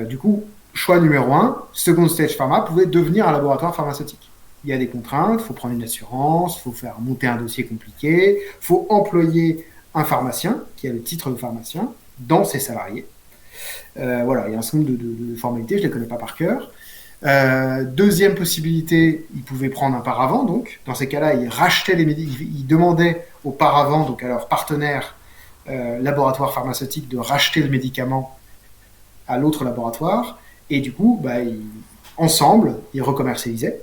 Du coup, choix numéro 1, Second Stage Pharma pouvait devenir un laboratoire pharmaceutique. Il y a des contraintes, il faut prendre une assurance, il faut faire monter un dossier compliqué, il faut employer un pharmacien, qui a le titre de pharmacien, dans ses salariés. Voilà, il y a un certain nombre de formalités, je ne les connais pas par cœur. Deuxième possibilité, ils pouvaient prendre un paravent, donc dans ces cas-là, ils rachetaient les médicaments, ils demandaient au paravent, donc à leur partenaire laboratoire pharmaceutique, de racheter le médicament à l'autre laboratoire, et du coup, ensemble, ils recommercialisaient.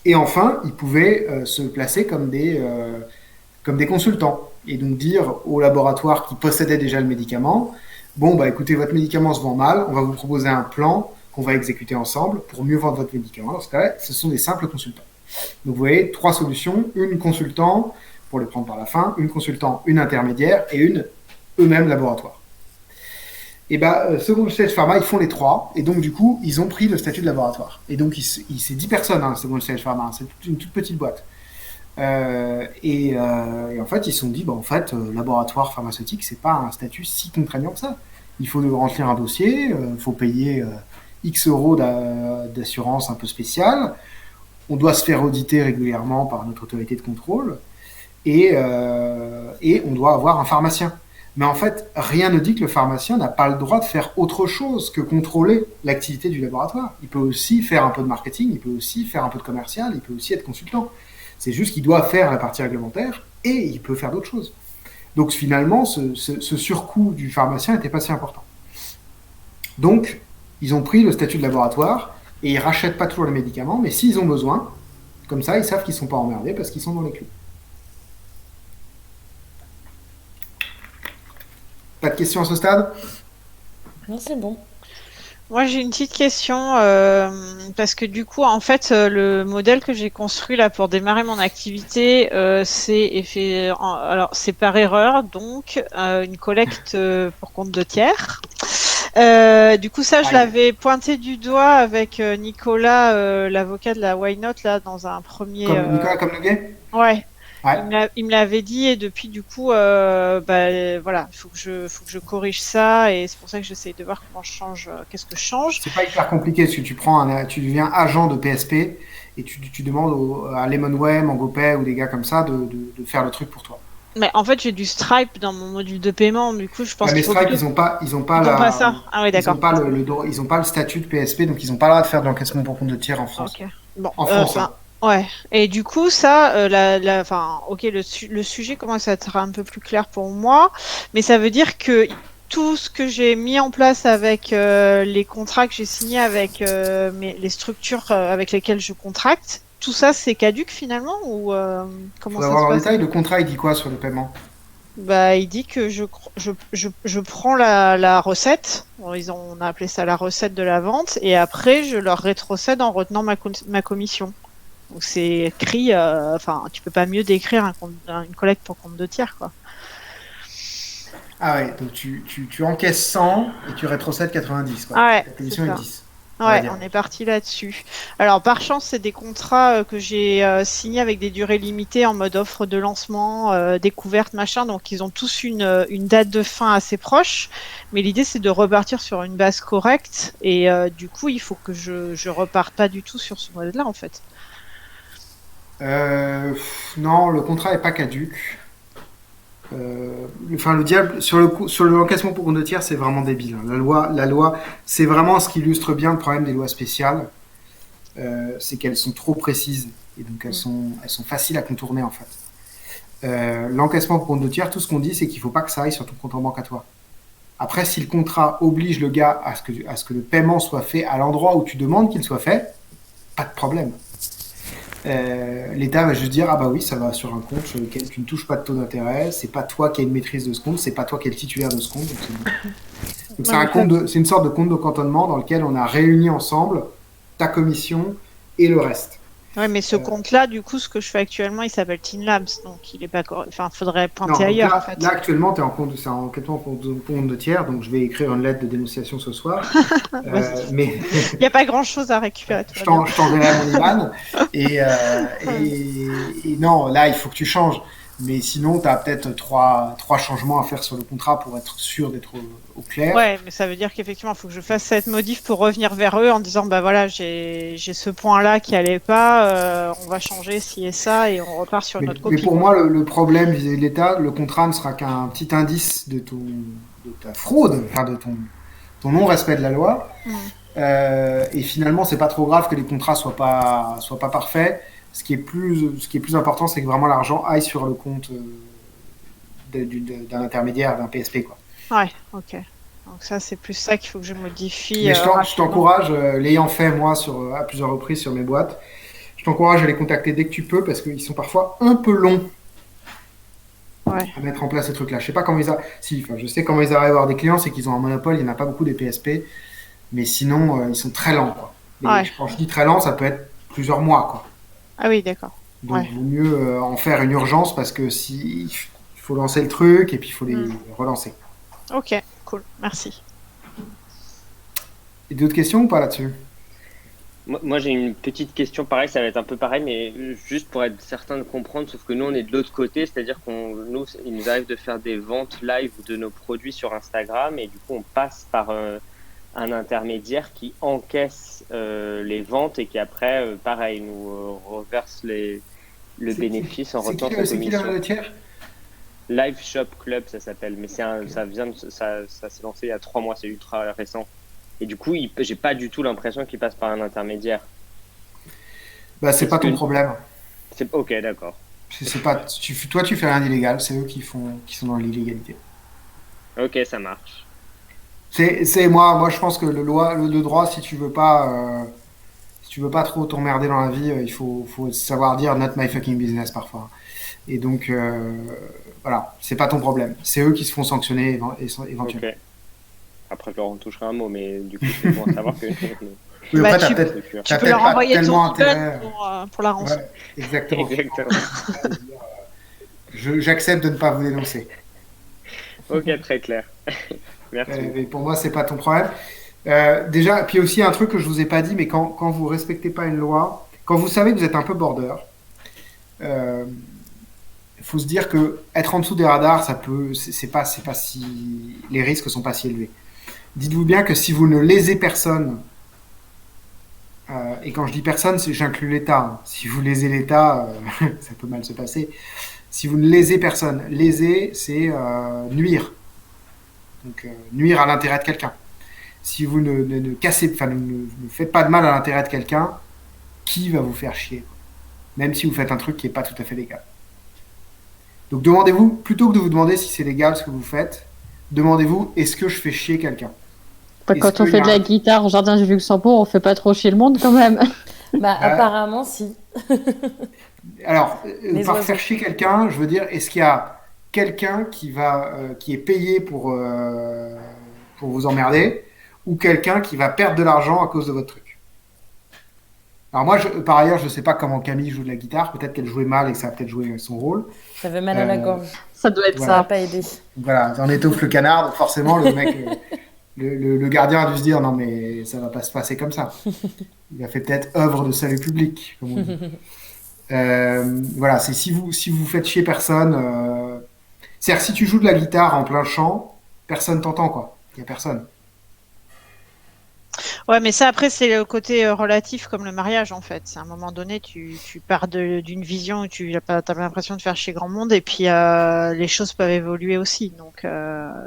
Et enfin, ils pouvaient se placer comme des consultants, et donc dire au laboratoire qui possédait déjà le médicament, bon, écoutez, votre médicament se vend mal, on va vous proposer un plan qu'on va exécuter ensemble pour mieux vendre votre médicament. Dans ce cas-là, ce sont des simples consultants. Donc vous voyez, 3 solutions, une consultant, pour les prendre par la fin, une consultant, une intermédiaire et une eux-mêmes laboratoire. Et Second Stage Pharma, ils font les 3, et donc du coup, ils ont pris le statut de laboratoire. Et donc, c'est 10 personnes, Second Stage Pharma, c'est une toute petite boîte. Et en fait, ils se sont dit, laboratoire pharmaceutique, c'est pas un statut si contraignant que ça. Il faut remplir un dossier, il faut payer X euros d'assurance un peu spéciale, on doit se faire auditer régulièrement par notre autorité de contrôle, et on doit avoir un pharmacien. Mais en fait, rien ne dit que le pharmacien n'a pas le droit de faire autre chose que contrôler l'activité du laboratoire. Il peut aussi faire un peu de marketing, il peut aussi faire un peu de commercial, il peut aussi être consultant. C'est juste qu'il doit faire la partie réglementaire et il peut faire d'autres choses. Donc finalement, ce surcoût du pharmacien n'était pas si important. Donc, ils ont pris le statut de laboratoire et ils ne rachètent pas toujours les médicaments, mais s'ils ont besoin, comme ça, ils savent qu'ils ne sont pas emmerdés parce qu'ils sont dans les clous. Pas de questions à ce stade ? Non, c'est bon. Moi, j'ai une petite question parce que du coup, en fait, le modèle que j'ai construit là pour démarrer mon activité, c'est par erreur, donc une collecte pour compte de tiers. Du coup, ça, je l'avais pointé du doigt avec Nicolas, l'avocat de la Why Not, là, dans un premier. Nicolas Comneguet ? Ouais. Ouais. Il me l'avait dit et depuis du coup voilà, il faut que je corrige ça et c'est pour ça que j'essaye de voir comment je change, qu'est-ce que je change. C'est pas hyper compliqué parce que tu deviens agent de PSP et tu demandes à Lemonway, MangoPay ou des gars comme ça de faire le truc pour toi. Mais en fait j'ai du Stripe dans mon module de paiement, du coup je pense qu'il faut Stripe, ils ont pas ça. Ah oui, d'accord. Ils ont pas le statut de PSP, donc ils ont pas le droit de faire de l'encaissement pour compte de tiers en France. Okay. Bon, en France. Ouais, et du coup, ça, le sujet commence à être un peu plus clair pour moi, mais ça veut dire que tout ce que j'ai mis en place avec les contrats que j'ai signés avec les structures avec lesquelles je contracte, tout ça, c'est caduque finalement ou comment ça se passe ? Avoir le détail, le contrat, il dit quoi sur le paiement ? Il dit que je prends la recette, on a appelé ça la recette de la vente, et après, je leur rétrocède en retenant ma commission. Donc c'est écrit, tu peux pas mieux décrire une collecte pour compte de tiers, quoi. Ah ouais, donc tu encaisses 100 et tu rétrocèdes 90, quoi. Ah ouais, la commission est 10. va Ouais, dire. on est parti là-dessus. Alors, par chance, c'est des contrats que j'ai signés avec des durées limitées en mode offre de lancement, découverte, machin. Donc, ils ont tous une date de fin assez proche. Mais l'idée, c'est de repartir sur une base correcte. Et du coup, il faut que je reparte pas du tout sur ce modèle-là, en fait. Non, le contrat est pas caduc. Enfin, le diable sur l'encaissement pour compte de tiers, c'est vraiment débile, hein. La loi, c'est vraiment ce qui illustre bien le problème des lois spéciales. C'est qu'elles sont trop précises et donc elles sont faciles à contourner en fait. L'encaissement pour compte de tiers, tout ce qu'on dit, c'est qu'il faut pas que ça aille sur ton compte en banque à toi. Après, si le contrat oblige le gars à ce que le paiement soit fait à l'endroit où tu demandes qu'il soit fait, pas de problème. L'État va juste dire ah bah oui, ça va sur un compte sur lequel tu ne touches pas de taux d'intérêt, c'est pas toi qui as une maîtrise de ce compte, c'est pas toi qui es le titulaire de ce compte, donc c'est bon. Donc c'est une sorte de compte de cantonnement dans lequel on a réuni ensemble ta commission et le reste. Ouais, mais ce compte-là, du coup, ce que je fais actuellement, il s'appelle Teen Labs, donc il est pas Enfin, faudrait Non, pointer donc ailleurs, en là, fait. là actuellement, tu es en compte, c'est en compte de tiers, donc je vais écrire une lettre de dénonciation ce soir. Mais Il n'y a pas grand-chose à récupérer. je t'enverrai mon IBAN. Et non, là, il faut que tu changes. Mais sinon, tu as peut-être trois changements à faire sur le contrat pour être sûr d'être au clair. Ouais, mais ça veut dire qu'effectivement, il faut que je fasse cette modif pour revenir vers eux en disant, bah voilà, j'ai ce point-là qui allait pas, on va changer ci et ça, et on repart sur une autre Mais copie. pour moi, le problème vis-à-vis de l'État, le contrat ne sera qu'un petit indice de ta fraude, enfin de ton non-respect de la loi. Et finalement, c'est pas trop grave que les contrats soient pas parfaits. Ce qui est plus important, c'est que vraiment l'argent aille sur le compte d'un intermédiaire, d'un PSP, quoi. Ouais, ok. Donc ça, c'est plus ça qu'il faut que je modifie. Mais je t'encourage, l'ayant fait moi à plusieurs reprises sur mes boîtes, je t'encourage à les contacter dès que tu peux parce qu'ils sont parfois un peu longs à mettre en place ces trucs-là. Je sais pas comment je sais comment ils arrivent à avoir des clients, c'est qu'ils ont un monopole, il n'y en a pas beaucoup des PSP, mais sinon ils sont très lents, quoi. Quand je dis très lent, ça peut être plusieurs mois, quoi. Ah oui, d'accord. Donc il vaut mieux en faire une urgence parce que il faut lancer le truc et puis il faut les relancer. Ok, cool, merci. Et d'autres questions ou pas là-dessus? Moi, j'ai une petite question, pareil, ça va être un peu pareil, mais juste pour être certain de comprendre, sauf que nous, on est de l'autre côté, c'est-à-dire il nous arrive de faire des ventes live de nos produits sur Instagram, et du coup, on passe par un intermédiaire qui encaisse les ventes et qui après, pareil, nous reverse le bénéfice en retour de sa C'est qui commission. le tiers? Live Shop Club, ça s'appelle, mais ça s'est lancé il y a 3 mois, c'est ultra récent. Et du coup, j'ai pas du tout l'impression qu'il passe par un intermédiaire. Bah, c'est pas ton problème. Ok, d'accord. C'est pas, toi, tu fais rien d'illégal, c'est eux qui sont dans l'illégalité. Ok, ça marche. Moi, je pense que le droit, si tu veux pas trop t'emmerder dans la vie, il faut savoir dire not my fucking business parfois. Et donc, voilà, c'est pas ton problème. C'est eux qui se font sanctionner éventuellement. Ok. Après, je leur en toucherai un mot, mais du coup, c'est bon à savoir que. Oui, Bah, après, tu peux leur envoyer ton IBAN pour la rançon. Ouais, exactement. Exactement. J'accepte de ne pas vous dénoncer. Ok, très clair. Merci. Mais pour moi, c'est pas ton problème. Déjà, puis aussi un truc que je vous ai pas dit, mais quand vous respectez pas une loi, quand vous savez que vous êtes un peu border, il faut se dire que être en dessous des radars, c'est pas si, les risques sont pas si élevés. Dites-vous bien que si vous ne lésez personne, et quand je dis personne, j'inclus l'État. Hein. Si vous lésez l'État, ça peut mal se passer. Si vous ne lésez personne, léser, c'est nuire. Donc nuire à l'intérêt de quelqu'un. Si vous ne faites pas de mal à l'intérêt de quelqu'un, qui va vous faire chier? Même si vous faites un truc qui n'est pas tout à fait légal. Donc demandez-vous, plutôt que de vous demander si c'est légal ce que vous faites, demandez-vous, est-ce que je fais chier quelqu'un? Quand on fait de la guitare au jardin du Luxembourg, on fait pas trop chier le monde quand même. Bah apparemment si. Alors, par faire chier quelqu'un, je veux dire, est-ce qu'il y a quelqu'un qui est payé pour vous emmerder, ou quelqu'un qui va perdre de l'argent à cause de votre truc? Alors moi, par ailleurs, je ne sais pas comment Camille joue de la guitare. Peut-être qu'elle jouait mal et que ça a peut-être joué son rôle. Ça fait mal à la gorge. Ça doit être voilà. Ça n'a pas aidé. Voilà, on étouffe le canard, donc forcément, le le gardien a dû se dire non mais ça va pas se passer comme ça. Il a fait peut-être œuvre de salut public, comme on dit. Voilà, c'est si vous faites chier personne. C'est-à-dire si tu joues de la guitare en plein champ, personne t'entend quoi. Il y a personne. Ouais, mais ça, après, c'est le côté relatif comme le mariage, en fait. À un moment donné, tu pars d'une vision où tu as l'impression de faire chez grand monde, et puis les choses peuvent évoluer aussi. Donc,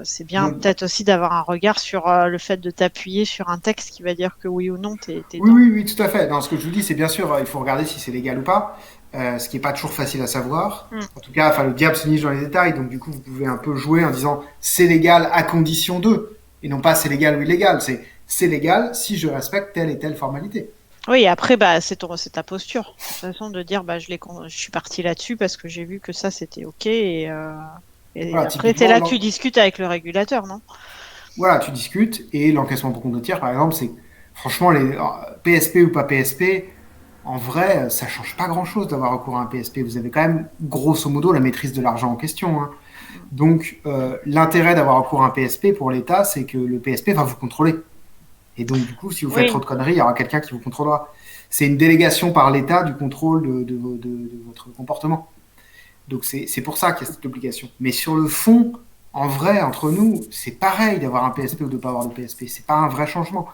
c'est bien peut-être aussi d'avoir un regard sur le fait de t'appuyer sur un texte qui va dire que oui ou non, t'es dans. Oui, tout à fait. Dans ce que je vous dis, c'est bien sûr, il faut regarder si c'est légal ou pas, ce qui n'est pas toujours facile à savoir. En tout cas, enfin, le diable se niche dans les détails, donc du coup, vous pouvez un peu jouer en disant c'est légal à condition de, et non pas c'est légal ou illégal. C'est légal si je respecte telle et telle formalité. Oui, après, bah, c'est ta posture. De toute façon, de dire, bah, je suis parti là-dessus parce que j'ai vu que ça, c'était OK. Et Voilà, après, c'est là que tu discutes avec le régulateur, non? Voilà, tu discutes. Et l'encaissement pour compte de tiers, par exemple, c'est franchement, les PSP ou pas PSP, en vrai, ça change pas grand-chose d'avoir recours à un PSP. Vous avez quand même, grosso modo, la maîtrise de l'argent en question. Hein. Donc, l'intérêt d'avoir recours à un PSP pour l'État, c'est que le PSP va vous contrôler. Et donc, du coup, si vous faites trop de conneries, il y aura quelqu'un qui vous contrôlera. C'est une délégation par l'État du contrôle de votre comportement. Donc, c'est pour ça qu'il y a cette obligation. Mais sur le fond, en vrai, entre nous, c'est pareil d'avoir un PSP ou de ne pas avoir de PSP. C'est pas un vrai changement.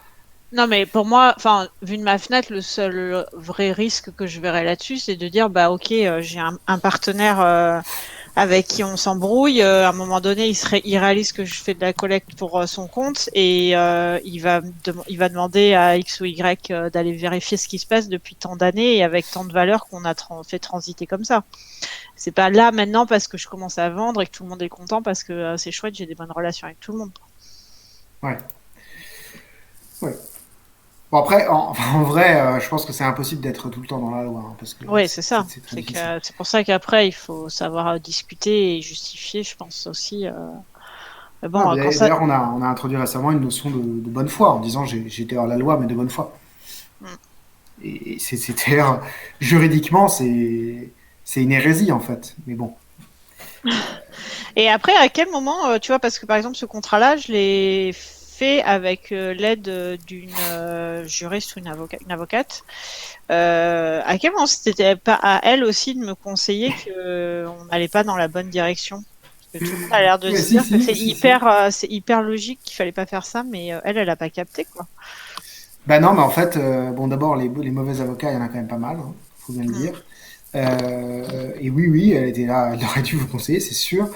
Non, mais pour moi, enfin, vu de ma fenêtre, le seul vrai risque que je verrais là-dessus, c'est de dire, bah, ok, j'ai un partenaire avec qui on s'embrouille. À un moment donné, il réalise que je fais de la collecte pour son compte et il va demander à X ou Y d'aller vérifier ce qui se passe depuis tant d'années et avec tant de valeurs qu'on a fait transiter comme ça. C'est pas là maintenant parce que je commence à vendre et que tout le monde est content parce que c'est chouette, j'ai des bonnes relations avec tout le monde. Ouais. Bon, après, en vrai, je pense que c'est impossible d'être tout le temps dans la loi. Hein, parce que oui, c'est ça. C'est c'est pour ça qu'après, il faut savoir discuter et justifier, je pense aussi. Mais bon, d'ailleurs, on a introduit récemment une notion de bonne foi en disant j'étais hors la loi, mais de bonne foi. Et c'était juridiquement, c'est une hérésie en fait. Mais bon. Et après, à quel moment, tu vois, parce que par exemple, ce contrat-là, je l'ai fait avec l'aide d'une juriste ou une avocate. À quel moment c'était pas à elle aussi de me conseiller qu'on n'allait pas dans la bonne direction? Parce que tout le monde a l'air de se dire que c'est hyper logique qu'il fallait pas faire ça, mais elle a pas capté, quoi. Ben non, mais en fait, bon, d'abord, les mauvais avocats, il y en a quand même pas mal, hein, faut bien le dire. Et oui, elle était là, elle aurait dû vous conseiller, c'est sûr.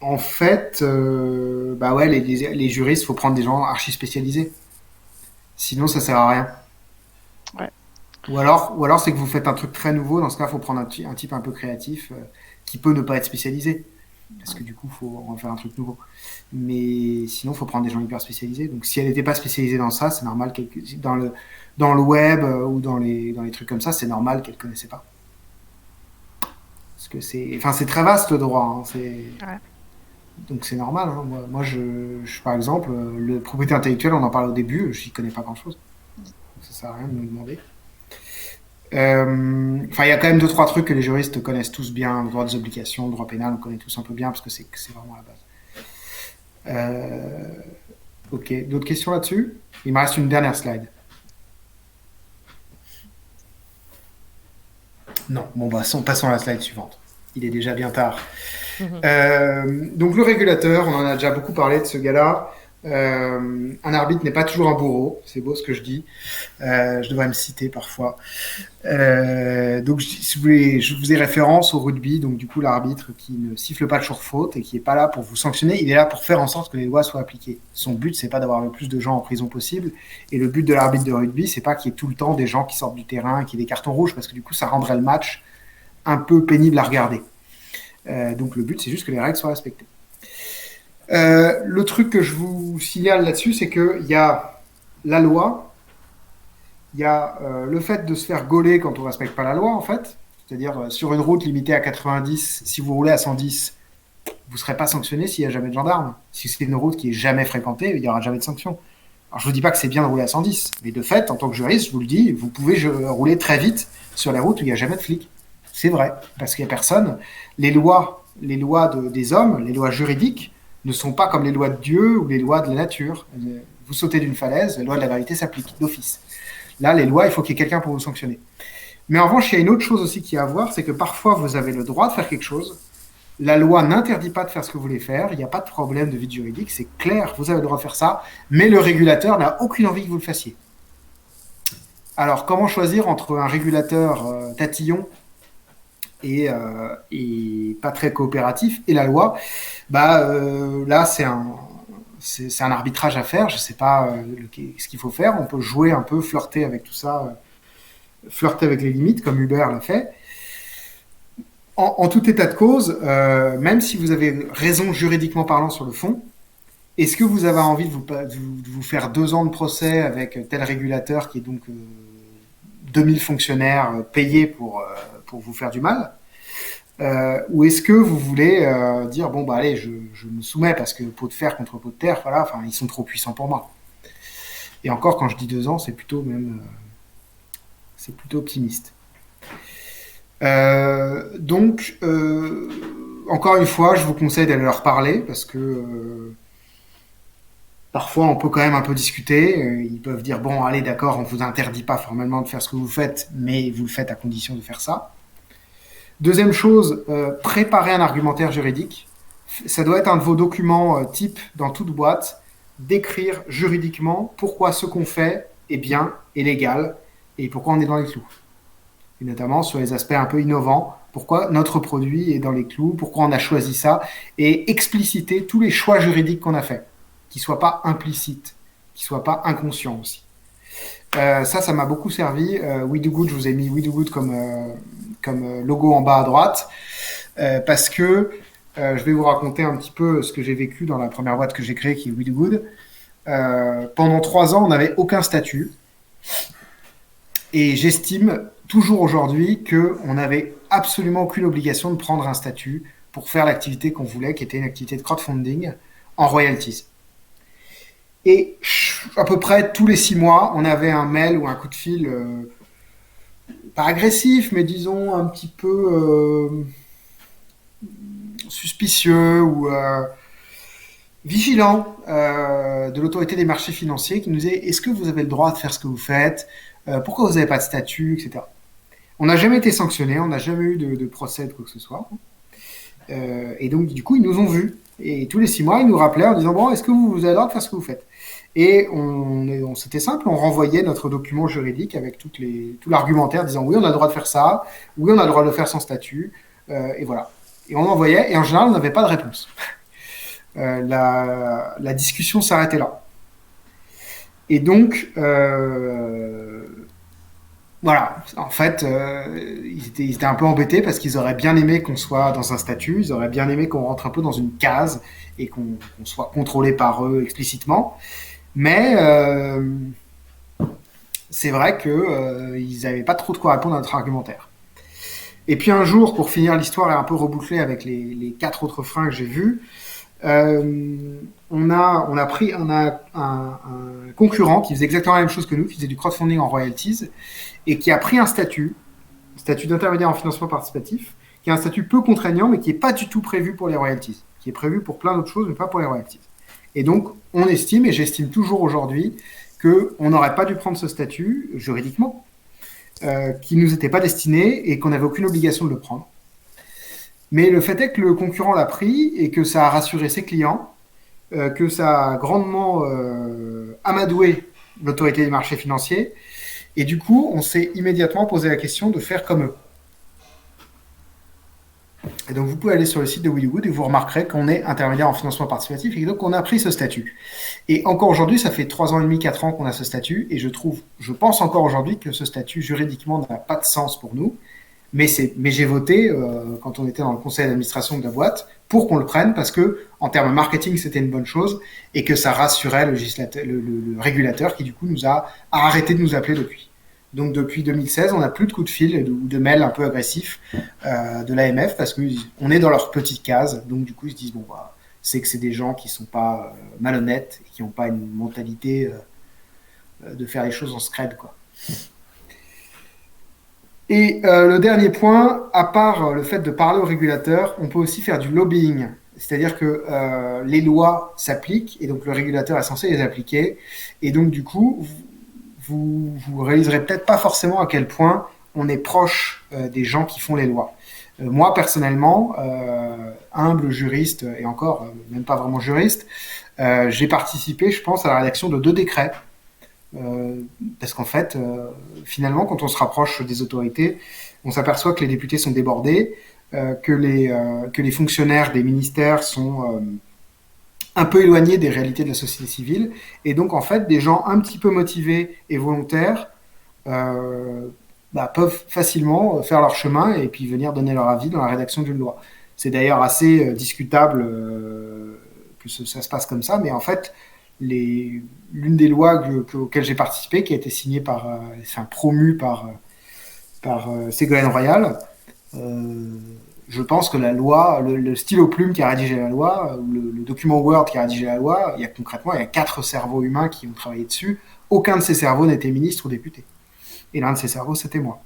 En fait, bah ouais, les juristes, faut prendre des gens archi spécialisés. Sinon, ça sert à rien. Ouais. Ou alors c'est que vous faites un truc très nouveau. Dans ce cas, il faut prendre un type un peu créatif qui peut ne pas être spécialisé. Parce que du coup, il faut en faire un truc nouveau. Mais sinon, il faut prendre des gens hyper spécialisés. Donc, si elle n'était pas spécialisée dans ça, c'est normal dans le web ou dans les trucs comme ça, c'est normal qu'elle ne connaissait pas. Parce que c'est très vaste le droit. Hein. Ouais. Donc, c'est normal. Hein. Moi par exemple, le propriété intellectuelle, on en parlait au début, je n'y connais pas grand-chose. Donc, ça ne sert à rien de me demander. Enfin, il y a quand même 2-3 trucs que les juristes connaissent tous bien. Le droit des obligations, le droit pénal, on connaît tous un peu bien parce que c'est vraiment la base. Ok, d'autres questions là-dessus? Il me reste une dernière slide. Non, bon, bah, passons à la slide suivante. Il est déjà bien tard. Donc, le régulateur, on en a déjà beaucoup parlé de ce gars-là. Un arbitre n'est pas toujours un bourreau, c'est beau ce que je dis. Je devrais me citer parfois. Donc, je vous ai référence au rugby. Donc, du coup, l'arbitre qui ne siffle pas toujours faute et qui n'est pas là pour vous sanctionner, il est là pour faire en sorte que les lois soient appliquées. Son but, c'est pas d'avoir le plus de gens en prison possible. Et le but de l'arbitre de rugby, c'est pas qu'il y ait tout le temps des gens qui sortent du terrain, qu'il y ait des cartons rouges, parce que du coup, ça rendrait le match un peu pénible à regarder. Donc, le but, c'est juste que les règles soient respectées. Le truc que je vous signale là-dessus, c'est qu'il y a la loi, il y a le fait de se faire gauler quand on ne respecte pas la loi, en fait. C'est-à-dire, sur une route limitée à 90, si vous roulez à 110, vous ne serez pas sanctionné s'il n'y a jamais de gendarme. Si c'est une route qui n'est jamais fréquentée, il n'y aura jamais de sanction. Alors, je ne vous dis pas que c'est bien de rouler à 110, mais de fait, en tant que juriste, je vous le dis, vous pouvez rouler très vite sur la route où il n'y a jamais de flic. C'est vrai, parce qu'il n'y a personne. Les lois des hommes, les lois juridiques, ne sont pas comme les lois de Dieu ou les lois de la nature. Vous sautez d'une falaise, la loi de la gravité s'applique d'office. Là, les lois, il faut qu'il y ait quelqu'un pour vous sanctionner. Mais en revanche, il y a une autre chose aussi qui est à voir, c'est que parfois, vous avez le droit de faire quelque chose. La loi n'interdit pas de faire ce que vous voulez faire. Il n'y a pas de problème de vide juridique. C'est clair, vous avez le droit de faire ça. Mais le régulateur n'a aucune envie que vous le fassiez. Alors, comment choisir entre un régulateur tatillon et pas très coopératif et la loi? Là, c'est un arbitrage à faire. Je ne sais pas ce qu'il faut faire. On peut jouer un peu, flirter avec tout ça, flirter avec les limites, comme Uber l'a fait. En tout état de cause, même si vous avez raison juridiquement parlant sur le fond, est-ce que vous avez envie de vous faire 2 ans de procès avec tel régulateur qui est donc 2000 fonctionnaires payés pour vous faire du mal, ou est-ce que vous voulez dire bon bah allez, je me soumets parce que pot de fer contre pot de terre, voilà, enfin ils sont trop puissants pour moi. Et encore, quand je dis 2 ans, c'est plutôt optimiste. Donc, encore une fois, je vous conseille d'aller leur parler parce que parfois on peut quand même un peu discuter. Ils peuvent dire bon, allez, d'accord, on vous interdit pas formellement de faire ce que vous faites, mais vous le faites à condition de faire ça. Deuxième chose, préparez un argumentaire juridique. Ça doit être un de vos documents type dans toute boîte, d'écrire juridiquement pourquoi ce qu'on fait est bien et légal et pourquoi on est dans les clous. Et notamment sur les aspects un peu innovants, pourquoi notre produit est dans les clous, pourquoi on a choisi ça, et expliciter tous les choix juridiques qu'on a faits, qui ne soient pas implicites, qui ne soient pas inconscients aussi. Ça m'a beaucoup servi. We Do Good, je vous ai mis We Do Good comme logo en bas à droite, parce que je vais vous raconter un petit peu ce que j'ai vécu dans la première boîte que j'ai créée, qui est We Do Good. Pendant 3 ans, on n'avait aucun statut, et j'estime toujours aujourd'hui qu'on n'avait absolument aucune obligation de prendre un statut pour faire l'activité qu'on voulait, qui était une activité de crowdfunding en royalties. Et à peu près tous les 6 mois, on avait un mail ou un coup de fil, pas agressif, mais disons un petit peu suspicieux ou vigilant de l'autorité des marchés financiers qui nous disait est-ce que vous avez le droit de faire ce que vous faites, pourquoi vous n'avez pas de statut, etc. On n'a jamais été sanctionné, on n'a jamais eu de procès de quoi que ce soit. Et donc, du coup, ils nous ont vus. Et tous les 6 mois, ils nous rappelaient en disant bon, est-ce que vous avez le droit de faire ce que vous faites? Et c'était simple, on renvoyait notre document juridique avec tout l'argumentaire disant oui, on a le droit de faire ça, oui, on a le droit de le faire sans statut, et voilà. Et on envoyait, et en général, on n'avait pas de réponse. La discussion s'arrêtait là. Et donc, voilà, en fait, ils étaient un peu embêtés parce qu'ils auraient bien aimé qu'on soit dans un statut, ils auraient bien aimé qu'on rentre un peu dans une case et qu'on soit contrôlé par eux explicitement. Mais c'est vrai qu'ils n'avaient pas trop de quoi répondre à notre argumentaire. Et puis un jour, pour finir l'histoire et un peu reboucler avec les 4 autres freins que j'ai vus, on a pris un concurrent qui faisait exactement la même chose que nous, qui faisait du crowdfunding en royalties, et qui a pris un statut d'intermédiaire en financement participatif, qui est un statut peu contraignant, mais qui n'est pas du tout prévu pour les royalties, qui est prévu pour plein d'autres choses, mais pas pour les royalties. Et donc, on estime, et j'estime toujours aujourd'hui, qu'on n'aurait pas dû prendre ce statut, juridiquement, qui ne nous était pas destiné, et qu'on n'avait aucune obligation de le prendre. Mais le fait est que le concurrent l'a pris, et que ça a rassuré ses clients, que ça a grandement amadoué l'autorité des marchés financiers, et du coup, on s'est immédiatement posé la question de faire comme eux. Et donc, vous pouvez aller sur le site de We Do Good et vous remarquerez qu'on est intermédiaire en financement participatif et donc on a pris ce statut. Et encore aujourd'hui, ça fait 3 ans et demi, 4 ans qu'on a ce statut, et je pense encore aujourd'hui que ce statut juridiquement n'a pas de sens pour nous, mais j'ai voté, quand on était dans le conseil d'administration de la boîte, pour qu'on le prenne, parce que en termes marketing, c'était une bonne chose, et que ça rassurait le régulateur qui, du coup, a arrêté de nous appeler depuis. Donc, depuis 2016, on n'a plus de coups de fil ou de mails un peu agressifs de l'AMF, parce qu'on est dans leur petite case. Donc, du coup, ils se disent, bon, bah, c'est que c'est des gens qui ne sont pas malhonnêtes, et qui n'ont pas une mentalité de faire les choses en scred, quoi. Et le dernier point, à part le fait de parler au régulateur, on peut aussi faire du lobbying C'est-à-dire que les lois s'appliquent et donc le régulateur est censé les appliquer. Et donc du coup, vous réaliserez peut-être pas forcément à quel point on est proche des gens qui font les lois. Moi, personnellement, humble juriste et encore même pas vraiment juriste, j'ai participé, je pense, à la rédaction de 2 décrets. Parce qu'en fait, finalement, quand on se rapproche des autorités, on s'aperçoit que les députés sont débordés, que les fonctionnaires des ministères sont un peu éloignés des réalités de la société civile, et donc en fait, des gens un petit peu motivés et volontaires peuvent facilement faire leur chemin et puis venir donner leur avis dans la rédaction d'une loi. C'est d'ailleurs assez discutable que ça se passe comme ça, mais en fait, l'une des lois auxquelles j'ai participé, qui a été signée promue par Ségolène Royal, je pense que la loi, le stylo plume qui a rédigé la loi, ou le document Word qui a rédigé la loi, il y a 4 cerveaux humains qui ont travaillé dessus. Aucun de ces cerveaux n'était ministre ou député. Et l'un de ces cerveaux, c'était moi.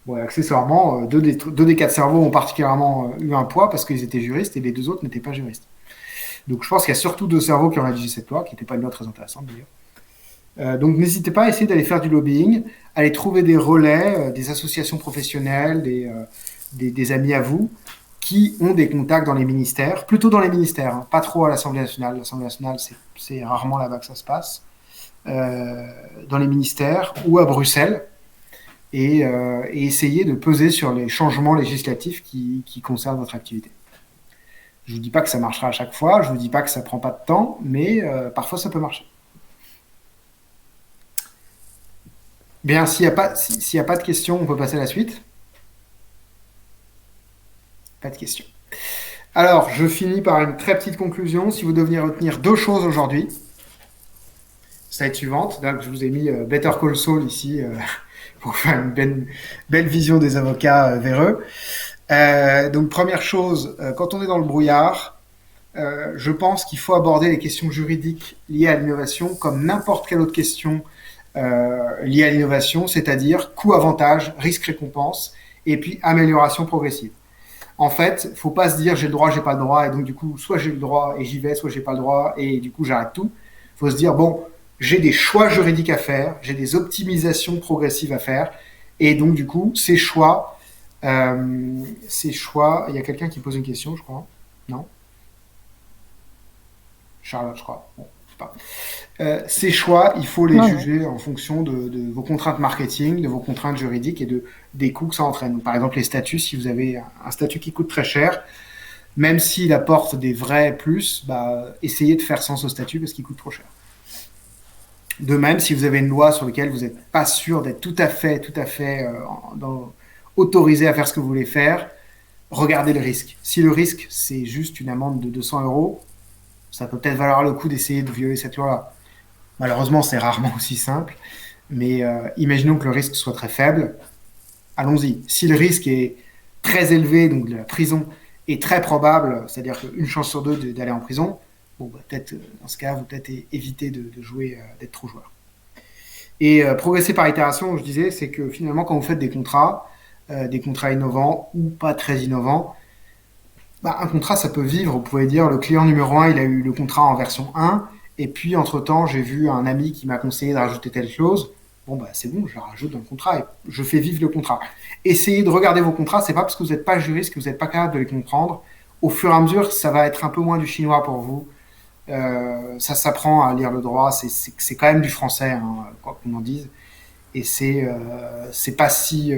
Bon, accessoirement, 2 des 4 cerveaux ont particulièrement eu un poids parce qu'ils étaient juristes et les 2 autres n'étaient pas juristes. Donc je pense qu'il y a surtout 2 cerveaux qui ont rédigé cette loi, qui n'était pas une loi très intéressante d'ailleurs. Donc n'hésitez pas à essayer d'aller faire du lobbying, aller trouver des relais, des associations professionnelles, des amis à vous qui ont des contacts dans les ministères, plutôt dans les ministères, hein, pas trop à l'Assemblée nationale. L'Assemblée nationale, c'est rarement là-bas que ça se passe. Dans les ministères ou à Bruxelles, et essayer de peser sur les changements législatifs qui concernent votre activité. Je ne vous dis pas que ça marchera à chaque fois, je ne vous dis pas que ça ne prend pas de temps, mais parfois ça peut marcher. Bien, s'il n'y a pas de questions, on peut passer à la suite. Pas de questions. Alors, je finis par une très petite conclusion. Si vous deviez retenir 2 choses aujourd'hui, slide suivante. Donc, je vous ai mis Better Call Saul ici pour faire une belle vision des avocats véreux. Donc, première chose, quand on est dans le brouillard, je pense qu'il faut aborder les questions juridiques liées à l'innovation comme n'importe quelle autre question liée à l'innovation, c'est-à-dire coût-avantage, risque-récompense, et puis amélioration progressive. En fait, faut pas se dire j'ai le droit, j'ai pas le droit, et donc du coup, soit j'ai le droit et j'y vais, soit j'ai pas le droit et du coup j'arrête tout. Faut se dire bon, j'ai des choix juridiques à faire, j'ai des optimisations progressives à faire, et donc du coup, ces choix, il y a quelqu'un qui pose une question, je crois, non? Charlotte, je crois. Bon, je sais pas. Ces choix, il faut les juger en fonction de vos contraintes marketing, de vos contraintes juridiques et des coûts que ça entraîne. Par exemple, les statuts, si vous avez un statut qui coûte très cher, même s'il apporte des vrais plus, essayez de faire sans ce statut parce qu'il coûte trop cher. De même, si vous avez une loi sur laquelle vous n'êtes pas sûr d'être tout à fait autorisé à faire ce que vous voulez faire, regardez le risque. Si le risque, c'est juste une amende de 200 €, ça peut peut-être valoir le coup d'essayer de violer cette loi-là. Malheureusement, c'est rarement aussi simple, mais imaginons que le risque soit très faible. Allons-y. Si le risque est très élevé, donc de la prison, est très probable, c'est-à-dire qu'une chance sur 2 d'aller en prison, peut-être dans ce cas, vous peut-être éviter de jouer, d'être trop joueur. Et progresser par itération, je disais, c'est que finalement, quand vous faites des contrats innovants ou pas très innovants, un contrat, ça peut vivre. Vous pouvez dire, le client numéro 1, il a eu le contrat en version 1, et puis, entre-temps, j'ai vu un ami qui m'a conseillé de rajouter telle chose. C'est bon, je la rajoute dans le contrat et je fais vivre le contrat. Essayez de regarder vos contrats. C'est pas parce que vous n'êtes pas juriste que vous n'êtes pas capable de les comprendre. Au fur et à mesure, ça va être un peu moins du chinois pour vous. Ça s'apprend à lire le droit. C'est quand même du français, hein, quoi qu'on en dise. Et c'est pas si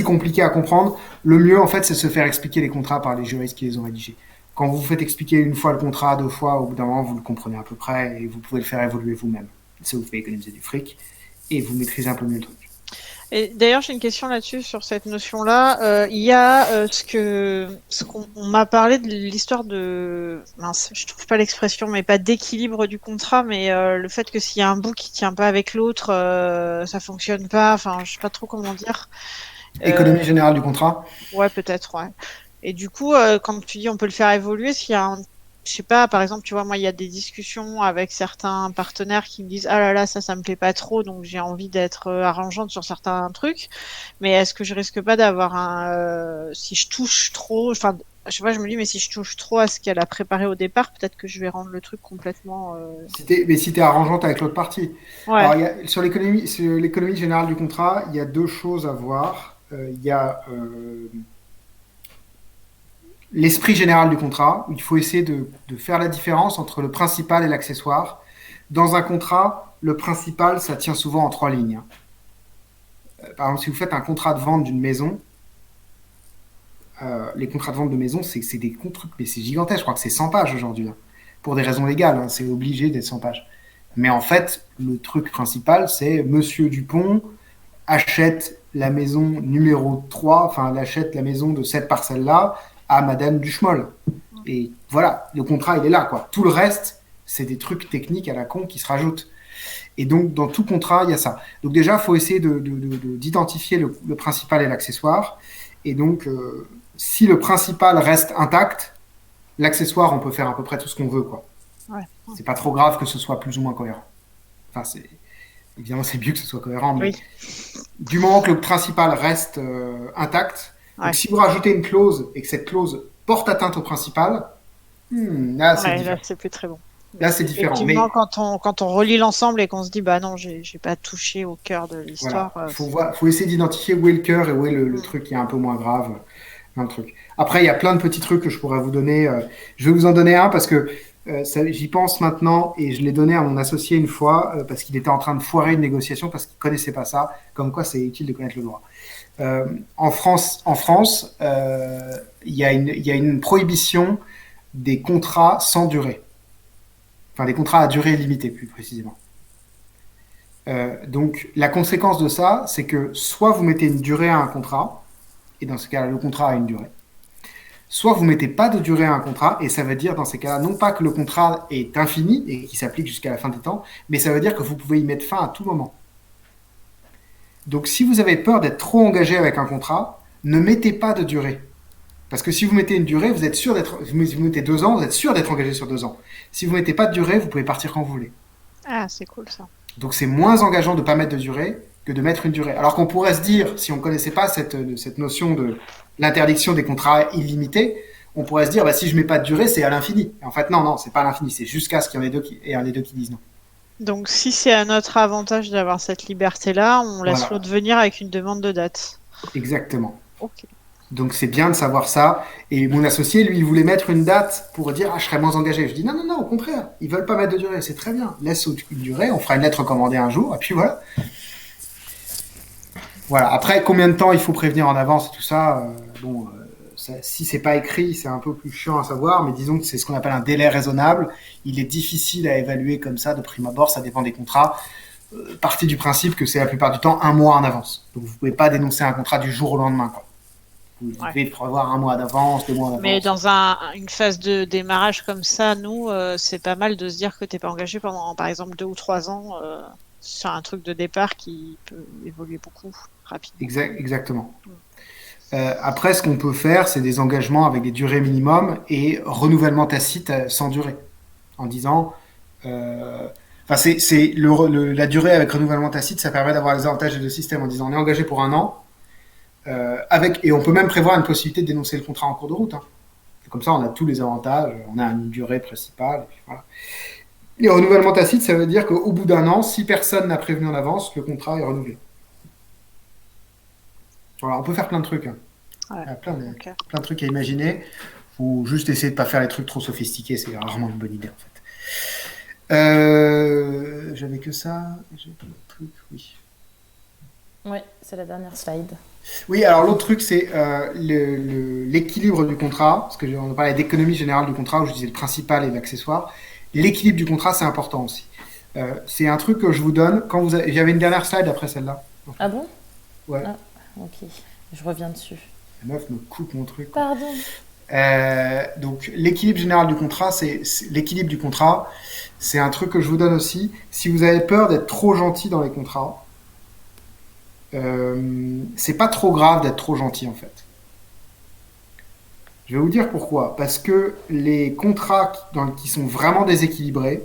compliqué à comprendre. Le mieux, en fait, c'est de se faire expliquer les contrats par les juristes qui les ont rédigés. Quand vous vous faites expliquer une fois le contrat, 2 fois, au bout d'un moment, vous le comprenez à peu près et vous pouvez le faire évoluer vous-même. Ça vous fait économiser du fric et vous maîtrisez un peu mieux le truc. Et d'ailleurs, j'ai une question là-dessus, sur cette notion-là. Il y a ce qu'on m'a parlé de l'histoire de... Mince, je trouve pas l'expression, mais pas d'équilibre du contrat, mais le fait que s'il y a un bout qui tient pas avec l'autre, ça fonctionne pas. Enfin, je sais pas trop comment dire. Économie générale du contrat ? Ouais, peut-être, ouais. Et du coup, quand tu dis on peut le faire évoluer, s'il y a je sais pas, par exemple, tu vois, moi, il y a des discussions avec certains partenaires qui me disent ah là là, ça me plaît pas trop, donc j'ai envie d'être arrangeante sur certains trucs. Mais est-ce que je risque pas d'avoir si je touche trop, enfin, je vois, je me dis, mais si je touche trop à ce qu'elle a préparé au départ, peut-être que je vais rendre le truc complètement. Mais si tu es arrangeante avec l'autre partie. Ouais. Alors, sur l'économie générale du contrat, il y a deux choses à voir. Il y a l'esprit général du contrat, où il faut essayer de faire la différence entre le principal et l'accessoire. Dans un contrat, le principal, ça tient souvent en 3 lignes. Par exemple, si vous faites un contrat de vente d'une maison, les contrats de vente de maison, c'est des trucs, mais c'est gigantesque. Je crois que c'est 100 pages aujourd'hui. Hein. Pour des raisons légales, hein, c'est obligé d'être 100 pages. Mais en fait, le truc principal, c'est Monsieur Dupont achète la maison numéro 3, enfin, elle achète la maison de cette parcelle-là à Madame Duchemol. Et voilà, le contrat, il est là, quoi. Tout le reste, c'est des trucs techniques à la con qui se rajoutent. Et donc, dans tout contrat, il y a ça. Donc déjà, il faut essayer d'identifier le principal et l'accessoire. Et donc, si le principal reste intact, l'accessoire, on peut faire à peu près tout ce qu'on veut, quoi. Ouais. C'est pas trop grave que ce soit plus ou moins cohérent. Enfin, évidemment, c'est mieux que ce soit cohérent, mais du moment que le principal reste intact, donc si vous rajoutez une clause et que cette clause porte atteinte au principal, là, c'est différent. Là, c'est plus très bon. Là, c'est différent. Effectivement, quand on relie l'ensemble et qu'on se dit, bah non, j'ai pas touché au cœur de l'histoire. Voilà. Faut essayer d'identifier où est le cœur et où est le truc qui est un peu moins grave dans le truc. Après, il y a plein de petits trucs que je pourrais vous donner. Je vais vous en donner un parce que j'y pense maintenant et je l'ai donné à mon associé une fois parce qu'il était en train de foirer une négociation parce qu'il connaissait pas ça. Comme quoi, c'est utile de connaître le droit. En France, il y a une prohibition des contrats sans durée. Enfin, des contrats à durée limitée, plus précisément. Donc, la conséquence de ça, c'est que soit vous mettez une durée à un contrat, et dans ce cas-là, le contrat a une durée, soit vous ne mettez pas de durée à un contrat, et ça veut dire, dans ces cas-là, non pas que le contrat est infini et qu'il s'applique jusqu'à la fin des temps, mais ça veut dire que vous pouvez y mettre fin à tout moment. Donc, si vous avez peur d'être trop engagé avec un contrat, ne mettez pas de durée. Parce que si vous mettez une durée, vous êtes sûr d'être. Si vous mettez 2 ans, vous êtes sûr d'être engagé sur 2 ans. Si vous ne mettez pas de durée, vous pouvez partir quand vous voulez. Ah, c'est cool ça. Donc c'est moins engageant de ne pas mettre de durée que de mettre une durée. Alors qu'on pourrait se dire, si on ne connaissait pas cette notion de l'interdiction des contrats illimités, on pourrait se dire, bah, si je ne mets pas de durée, c'est à l'infini. Et en fait, non, c'est pas à l'infini, c'est jusqu'à ce qu'il y en ait un des deux qui disent non. Donc si c'est à notre avantage d'avoir cette liberté-là, on laisse l'autre venir avec une demande de date. Exactement. Ok. Donc c'est bien de savoir ça. Et mon associé, lui, il voulait mettre une date pour dire, je serais moins engagé. Je dis, non, au contraire, ils veulent pas mettre de durée, c'est très bien. Laisse une durée, on fera une lettre recommandée un jour, et puis voilà. Voilà. Après, combien de temps il faut prévenir en avance et tout ça, si c'est pas écrit, c'est un peu plus chiant à savoir, mais disons que c'est ce qu'on appelle un délai raisonnable. Il est difficile à évaluer comme ça de prime abord, ça dépend des contrats. Partez du principe que c'est la plupart du temps 1 mois en avance. Donc vous pouvez pas dénoncer un contrat du jour au lendemain, quoi. Vous devez prévoir 1 mois d'avance, 2 mois d'avance. Mais dans une phase de démarrage comme ça, nous, c'est pas mal de se dire que t'es pas engagé pendant, par exemple, 2 ou 3 ans sur un truc de départ qui peut évoluer beaucoup rapidement. Exactement. Après, ce qu'on peut faire, c'est des engagements avec des durées minimum et renouvellement tacite sans durée. En disant... la durée avec renouvellement tacite, ça permet d'avoir les avantages des deux systèmes en disant on est engagé pour 1 an, et on peut même prévoir une possibilité de dénoncer le contrat en cours de route. Hein. Comme ça, on a tous les avantages, on a une durée principale. Et puis voilà. Et renouvellement tacite, ça veut dire qu'au bout d'1 an, si personne n'a prévenu en avance, le contrat est renouvelé. Voilà, on peut faire plein de trucs. Hein. Ouais. Il y a plein de trucs à imaginer. Il faut juste essayer de ne pas faire les trucs trop sophistiqués, c'est rarement une bonne idée en fait. J'avais que ça. J'ai un truc, oui. Ouais, c'est la dernière slide. Oui, alors l'autre truc, c'est l'équilibre du contrat, parce qu'on parlait d'économie générale du contrat, où je disais le principal et l'accessoire. L'équilibre du contrat, c'est important aussi. C'est un truc que je vous donne. J'avais une dernière slide après celle-là. Ah bon? Ouais. Ah, ok, je reviens dessus. La meuf me coupe mon truc. Pardon. Donc l'équilibre général du contrat, l'équilibre du contrat, c'est un truc que je vous donne aussi. Si vous avez peur d'être trop gentil dans les contrats, c'est pas trop grave d'être trop gentil en fait. Je vais vous dire pourquoi. Parce que les contrats qui sont vraiment déséquilibrés,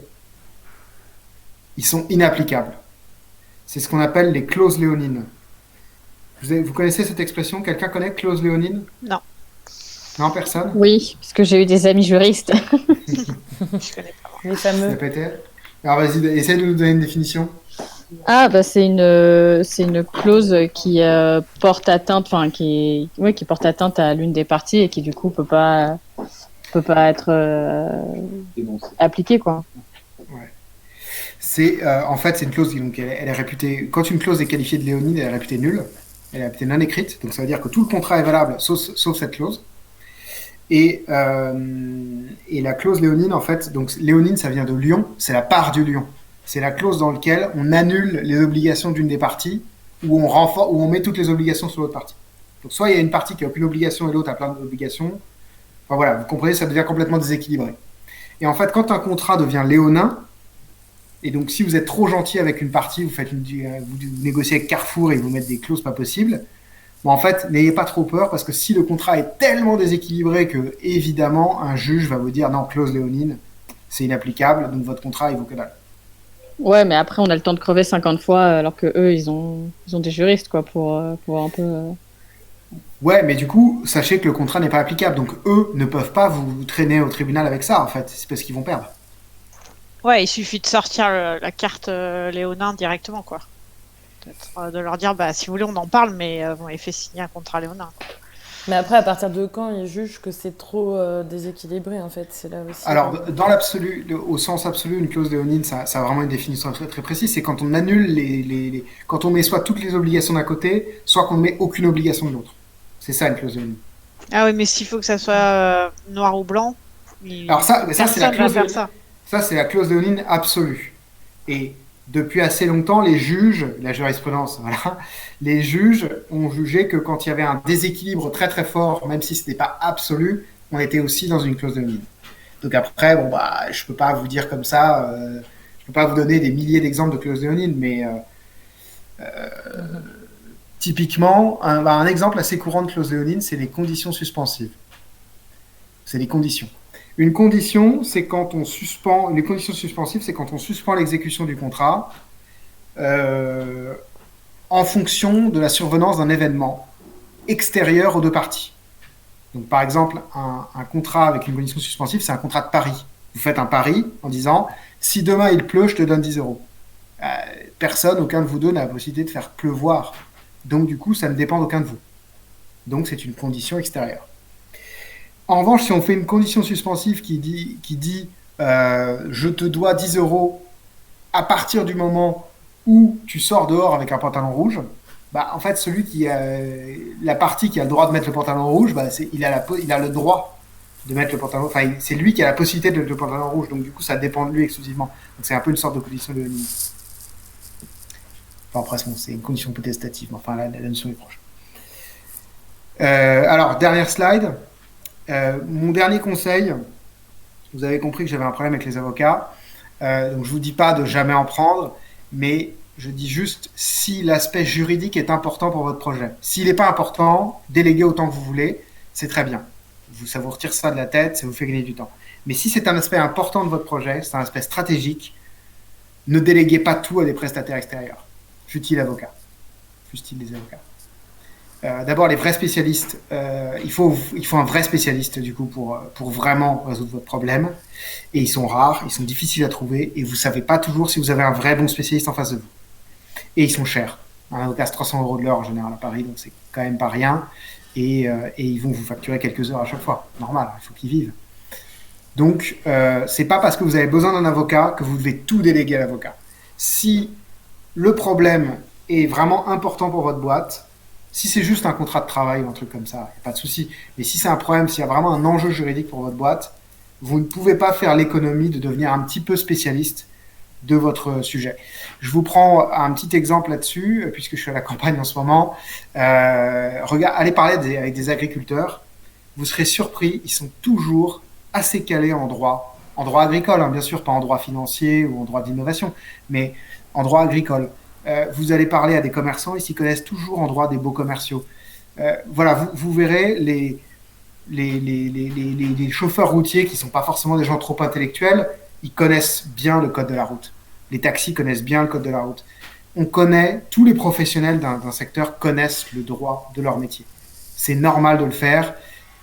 ils sont inapplicables. C'est ce qu'on appelle les clauses léonines. Vous connaissez cette expression? Quelqu'un connaît clause léonine? Non. Non, personne? Oui, parce que j'ai eu des amis juristes. Je connais pas. Les fameux. Répétez. Alors vas-y, essaye de nous donner une définition. Ah, bah c'est une clause qui porte atteinte, enfin qui porte atteinte à l'une des parties et qui du coup peut pas être appliquée, quoi. En fait, c'est une clause, donc elle est réputée. Quand une clause est qualifiée de léonine, elle est réputée nulle. Elle est réputée non écrite. Donc ça veut dire que tout le contrat est valable, sauf cette clause. Et la clause léonine, en fait, donc léonine, ça vient de lion, c'est la part du lion. C'est la clause dans laquelle on annule les obligations d'une des parties, ou on met toutes les obligations sur l'autre partie. Donc soit il y a une partie qui n'a aucune obligation et l'autre a plein d'obligations. Enfin voilà, vous comprenez, ça devient complètement déséquilibré. Et en fait, quand un contrat devient léonin, et donc si vous êtes trop gentil avec une partie, vous négociez avec Carrefour et vous mettez des clauses pas possibles, bon, en fait, n'ayez pas trop peur parce que si le contrat est tellement déséquilibré que, évidemment, un juge va vous dire non, clause léonine, c'est inapplicable, donc votre contrat, il vaut que dalle. Ouais, mais après, on a le temps de crever 50 fois alors que eux, ils ont des juristes, quoi, pour un peu. Ouais, mais du coup, sachez que le contrat n'est pas applicable, donc eux ne peuvent pas vous traîner au tribunal avec ça, en fait, c'est parce qu'ils vont perdre. Ouais, il suffit de sortir la carte léonin directement, quoi. Peut-être, de leur dire, bah, si vous voulez, on en parle, mais vous m'avez fait signer un contrat léonin. Mais après, à partir de quand ils jugent que c'est trop déséquilibré, en fait? C'est là aussi. Alors, dans l'absolu, au sens absolu, une clause léonine, ça a vraiment une définition très, très précise. C'est quand on annule quand on met soit toutes les obligations d'un côté, soit qu'on ne met aucune obligation de l'autre. C'est ça une clause léonine. Ah oui, mais s'il faut que ça soit noir ou blanc, Alors ça c'est la personne va clause faire léonine. ça. Ça, c'est la clause léonine absolue. Et depuis assez longtemps, les juges, la jurisprudence, voilà, les juges ont jugé que quand il y avait un déséquilibre très très fort, même si ce n'était pas absolu, on était aussi dans une clause léonine. Donc après, bon bah, je peux pas vous dire comme ça, je peux pas vous donner des milliers d'exemples de clauses léonines, mais typiquement, un exemple assez courant de clause léonine, c'est les conditions suspensives. C'est les conditions. Une condition, c'est quand on suspend. Les conditions suspensives, c'est quand on suspend l'exécution du contrat en fonction de la survenance d'un événement extérieur aux deux parties. Donc, par exemple, un contrat avec une condition suspensive, c'est un contrat de pari. Vous faites un pari en disant si demain il pleut, je te donne 10 euros. Personne, aucun de vous deux n'a la possibilité de faire pleuvoir. Donc, du coup, ça ne dépend d'aucun de vous. Donc, c'est une condition extérieure. En revanche, si on fait une condition suspensive qui dit je te dois 10 euros à partir du moment où tu sors dehors avec un pantalon rouge, bah, en fait, la partie qui a le droit de mettre le pantalon rouge, bah, il a le droit de mettre le pantalon. Enfin, c'est lui qui a la possibilité de mettre le pantalon rouge. Donc, du coup, ça dépend de lui exclusivement. Donc, c'est un peu une sorte de condition de limite. Enfin, après, c'est une condition potestative. Mais enfin, la notion est proche. Alors, dernière slide. Mon dernier conseil, vous avez compris que j'avais un problème avec les avocats, donc je vous dis pas de jamais en prendre, mais je dis juste si l'aspect juridique est important pour votre projet. S'il n'est pas important, déléguez autant que vous voulez, c'est très bien. Ça vous retire ça de la tête, ça vous fait gagner du temps. Mais si c'est un aspect important de votre projet, c'est un aspect stratégique, ne déléguez pas tout à des prestataires extérieurs. Fût-il avocat, fût-il des avocats. D'abord, les vrais spécialistes, il faut un vrai spécialiste du coup pour vraiment résoudre votre problème. Et ils sont rares, ils sont difficiles à trouver et vous savez pas toujours si vous avez un vrai bon spécialiste en face de vous. Et ils sont chers. Un avocat, c'est 300 euros de l'heure en général à Paris, donc c'est quand même pas rien. Et ils vont vous facturer quelques heures à chaque fois. Normal, il faut qu'ils vivent. Donc, c'est pas parce que vous avez besoin d'un avocat que vous devez tout déléguer à l'avocat. Si le problème est vraiment important pour votre boîte, si c'est juste un contrat de travail ou un truc comme ça, il n'y a pas de souci. Mais si c'est un problème, s'il y a vraiment un enjeu juridique pour votre boîte, vous ne pouvez pas faire l'économie de devenir un petit peu spécialiste de votre sujet. Je vous prends un petit exemple là-dessus, puisque je suis à la campagne en ce moment. Allez parler avec des agriculteurs. Vous serez surpris, ils sont toujours assez calés en droit agricole, hein, bien sûr, pas en droit financier ou en droit d'innovation, mais en droit agricole. Vous allez parler à des commerçants, ils s'y connaissent toujours en droit des baux commerciaux. Voilà, vous verrez les chauffeurs routiers qui ne sont pas forcément des gens trop intellectuels, ils connaissent bien le code de la route. Les taxis connaissent bien le code de la route. Tous les professionnels d'un secteur connaissent le droit de leur métier. C'est normal de le faire.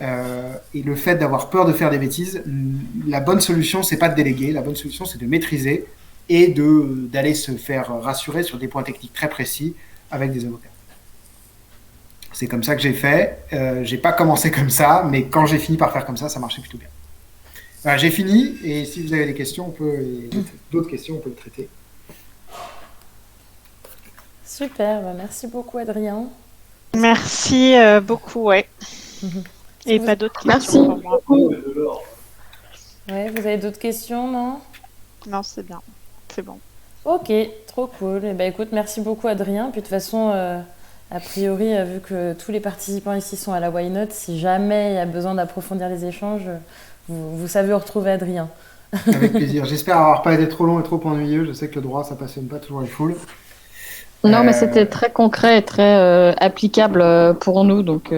Et le fait d'avoir peur de faire des bêtises, la bonne solution, c'est pas de déléguer. La bonne solution, c'est de maîtriser et d'aller se faire rassurer sur des points techniques très précis avec des avocats. C'est comme ça que j'ai fait. J'ai pas commencé comme ça, mais quand j'ai fini par faire comme ça marchait plutôt bien. Voilà, j'ai fini, et si vous avez des questions, d'autres questions, on peut les traiter. Super, bah merci beaucoup Adrien. Merci beaucoup, ouais. Et pas d'autres questions pour moi. Ouais, vous avez d'autres questions, non? Non, c'est bien. C'est bon. Ok, trop cool. Et bah écoute, merci beaucoup Adrien. Puis de toute façon, a priori, vu que tous les participants ici sont à la Why Not, si jamais il y a besoin d'approfondir les échanges, vous savez où retrouver Adrien. Avec plaisir. J'espère avoir pas été trop long et trop ennuyeux. Je sais que le droit, ça passionne pas toujours les foules. Non, mais c'était très concret et très applicable pour nous. Donc,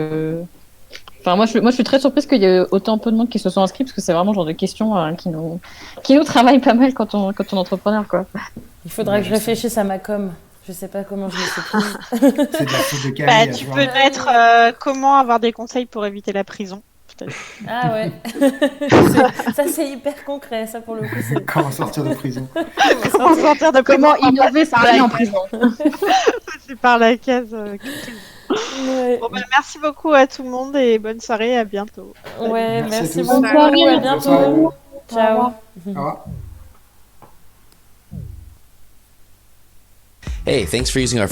enfin, moi, je suis très surprise qu'il y ait autant peu de monde qui se soit inscrit parce que c'est vraiment le genre de questions qui nous travaillent pas mal quand on est entrepreneur, quoi. Il faudra que je réfléchisse à ma com. Je sais pas comment je me suis prise. C'est de la faute de Camille. Tu peux mettre comment avoir des conseils pour éviter la prison. Ah ouais. Ça, c'est hyper concret. Ça, pour le coup, c'est... Comment sortir de prison. Comment innover sans aller en prison. C'est par la case. Ouais. Bon, merci beaucoup à tout le monde et bonne soirée. À bientôt. Ouais, merci à tous. beaucoup. À bientôt. Ciao. Au revoir. Hey, thanks for using our